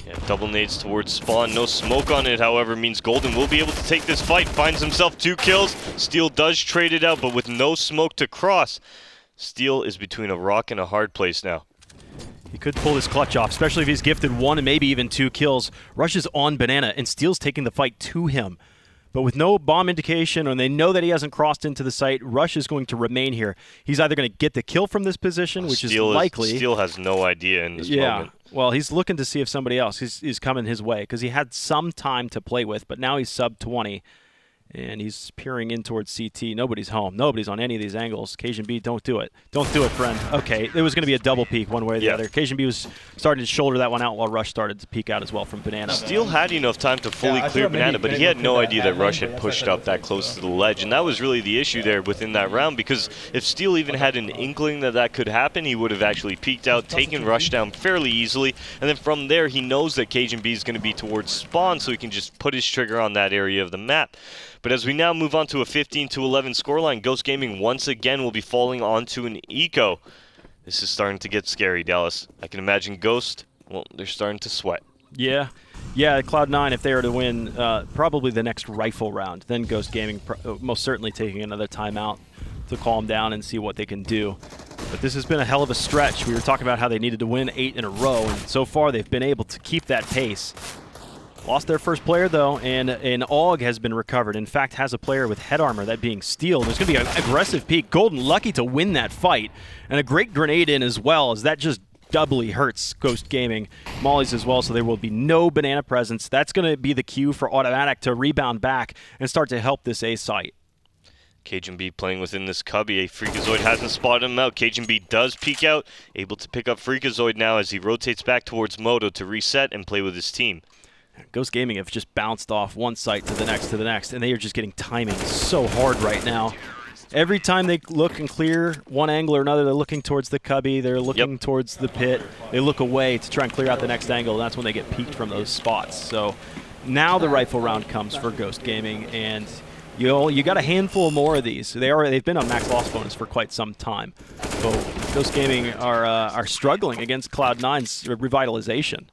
Yeah, double nades towards spawn. No smoke on it, however, means Golden will be able to take this fight. Finds himself 2 kills. Steel does trade it out, but with no smoke to cross, Steel is between a rock and a hard place now. He could pull his clutch off, especially if he's gifted 1 and maybe even 2 kills. Rush is on Banana, and Steel's taking the fight to him. But with no bomb indication, and they know that he hasn't crossed into the site, Rush is going to remain here. He's either going to get the kill from this position, which is likely. Steel has no idea in this moment. Well, he's looking to see if somebody else is coming his way, because he had some time to play with, but now he's sub 20. And he's peering in towards CT. Nobody's home. Nobody's on any of these angles. Cajun B, don't do it. Don't do it, friend. Okay, it was going to be a double peek one way or the other. Cajun B was starting to shoulder that one out while Rush started to peek out as well from Banana. Steel had enough time to fully clear Banana, but he had no idea that Rush had pushed up that close to the ledge. And that was really the issue there within that round, because if Steel even had an inkling that that could happen, he would have actually peeked out, taken Rush down fairly easily. And then from there, he knows that Cajun B is going to be towards spawn, so he can just put his trigger on that area of the map. But as we now move on to a 15-11 scoreline, Ghost Gaming once again will be falling onto an eco. This is starting to get scary, Dallas. I can imagine Ghost, well, they're starting to sweat. Yeah, Cloud9, if they are to win probably the next rifle round, then Ghost Gaming most certainly taking another timeout to calm down and see what they can do. But this has been a hell of a stretch. We were talking about how they needed to win 8 in a row, and so far they've been able to keep that pace. Lost their first player, though, and an AUG has been recovered. In fact, has a player with head armor, that being Steel. There's going to be an aggressive peek. Golden lucky to win that fight, and a great grenade in as well, as that just doubly hurts Ghost Gaming. Mollies as well, so there will be no Banana presence. That's going to be the cue for Automatic to rebound back and start to help this A site. Cajun B playing within this cubby. A Freakazoid hasn't spotted him out. Cajun B does peek out, able to pick up Freakazoid now as he rotates back towards Moto to reset and play with his team. Ghost Gaming have just bounced off one site to the next, and they are just getting timing so hard right now. Every time they look and clear one angle or another, they're looking towards the cubby, they're looking towards the pit, they look away to try and clear out the next angle, and that's when they get peaked from those spots. So now the rifle round comes for Ghost Gaming, and you got a handful more of these. They've been on max loss bonus for quite some time. So Ghost Gaming are struggling against Cloud9's revitalization.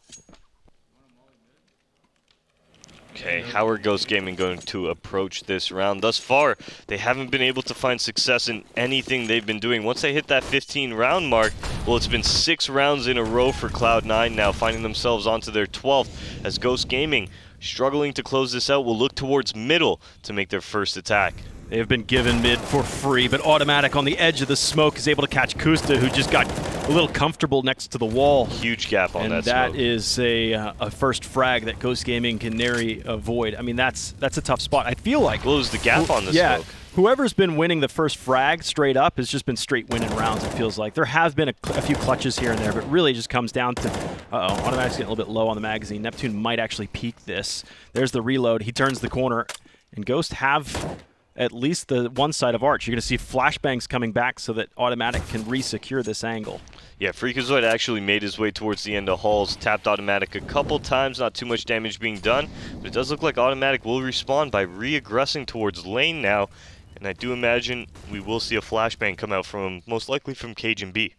Okay, how are Ghost Gaming going to approach this round? Thus far, they haven't been able to find success in anything they've been doing. Once they hit that 15-round mark, well, it's been 6 rounds in a row for Cloud9 now, finding themselves onto their 12th, as Ghost Gaming, struggling to close this out, will look towards middle to make their first attack. They have been given mid for free, but Automatic on the edge of the smoke is able to catch Kusta, who just got a little comfortable next to the wall. Huge gap on that smoke. And that is a first frag that Ghost Gaming can nary avoid. I mean, that's a tough spot. I feel like... Well, it was the gap on the smoke. Whoever's been winning the first frag straight up has just been straight winning rounds, it feels like. There have been a few clutches here and there, but really it just comes down to... Automatic's getting a little bit low on the magazine. Neptune might actually peek this. There's the reload. He turns the corner. And Ghost have at least the one side of Arch. You're going to see flashbangs coming back so that Automatic can re-secure this angle. Yeah, Freakazoid actually made his way towards the end of Halls, tapped Automatic a couple times, not too much damage being done, but it does look like Automatic will respawn by re-aggressing towards lane now, and I do imagine we will see a flashbang come out from, most likely from Cajun B.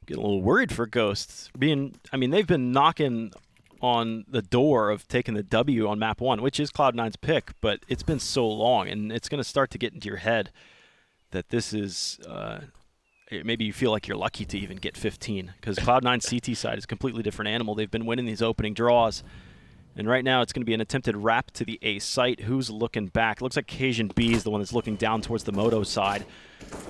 Getting a little worried for Ghosts. I mean, they've been knocking on the door of taking the W on map 1, which is Cloud9's pick, but it's been so long, and it's going to start to get into your head that this is, maybe you feel like you're lucky to even get 15, because Cloud9's CT side is a completely different animal. They've been winning these opening draws, and right now it's going to be an attempted wrap to the A site. Who's looking back? It looks like Cajun B is the one that's looking down towards the Moto side.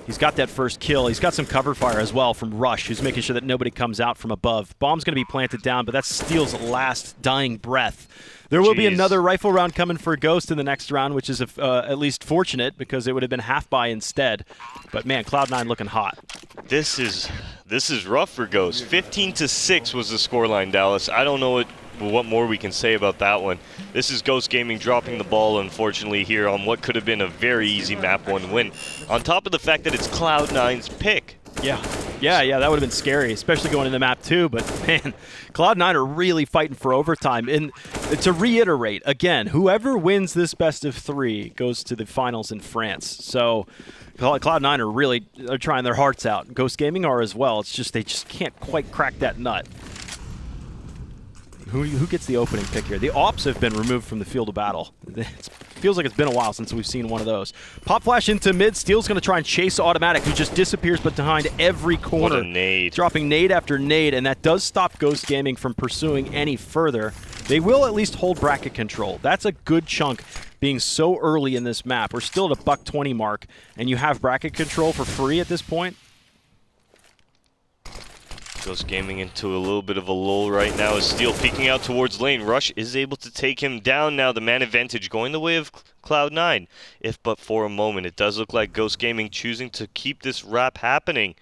He's got that first kill. He's got some cover fire as well from Rush, who's making sure that nobody comes out from above. Bomb's going to be planted down, but that's Steel's last dying breath. There will be another rifle round coming for Ghost in the next round, which is at least fortunate because it would have been half buy instead. But man, Cloud9 looking hot. This is rough for Ghost. 15-6 was the scoreline, Dallas. I don't know what more we can say about that one. This is Ghost Gaming dropping the ball, unfortunately, here on what could have been a very easy map 1 win. On top of the fact that it's Cloud9's pick. Yeah, that would have been scary, especially going into map 2. But man, Cloud9 are really fighting for overtime. And to reiterate, again, whoever wins this best of 3 goes to the finals in France. So Cloud9 are trying their hearts out. Ghost Gaming are as well. It's just they just can't quite crack that nut. Who gets the opening pick here? The Ops have been removed from the field of battle. It feels like it's been a while since we've seen one of those. Pop flash into mid. Steel's going to try and chase Automatic, who just disappears behind every corner. What a nade. Dropping nade after nade, and that does stop Ghost Gaming from pursuing any further. They will at least hold bracket control. That's a good chunk being so early in this map. We're still at a $120 mark, and you have bracket control for free at this point. Ghost Gaming into a little bit of a lull right now as Steel peeking out towards lane. Rush is able to take him down now. The man advantage going the way of Cloud9, if but for a moment. It does look like Ghost Gaming choosing to keep this wrap happening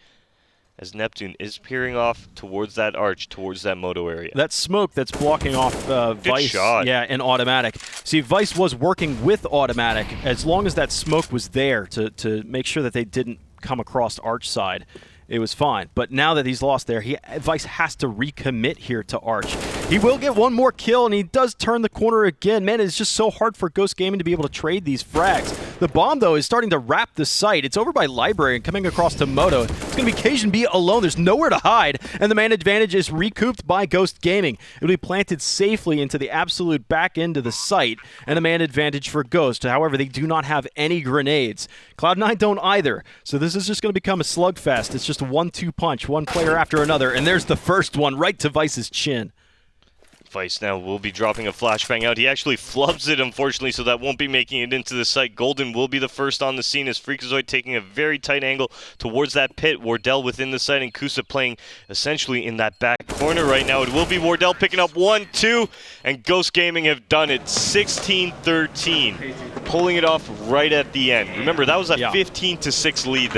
as Neptune is peering off towards that arch, towards that Moto area. That smoke that's blocking off Vice, shot. Yeah, and Automatic. See, Vice was working with Automatic as long as that smoke was there to make sure that they didn't come across arch side. It was fine. But now that he's lost there, Vice has to recommit here to Arch. He will get one more kill, and he does turn the corner again. Man, it's just so hard for Ghost Gaming to be able to trade these frags. The bomb, though, is starting to wrap the site. It's over by Library and coming across to Moto. It's going to be Cajun B alone. There's nowhere to hide, and the man advantage is recouped by Ghost Gaming. It'll be planted safely into the absolute back end of the site, and a man advantage for Ghost. However, they do not have any grenades. Cloud9 don't either, so this is just going to become a slugfest. It's just a 1-2 punch, one player after another, and there's the first one right to Vice's chin. Vice now will be dropping a flashbang out. He actually flubs it, unfortunately, so that won't be making it into the site. Golden will be the first on the scene as Freakazoid taking a very tight angle towards that pit. Wardell within the site and Kusa playing essentially in that back corner right now. It will be Wardell picking up 1-2, and Ghost Gaming have done it. 16-13, pulling it off right at the end. Remember, that was a 15-6 lead that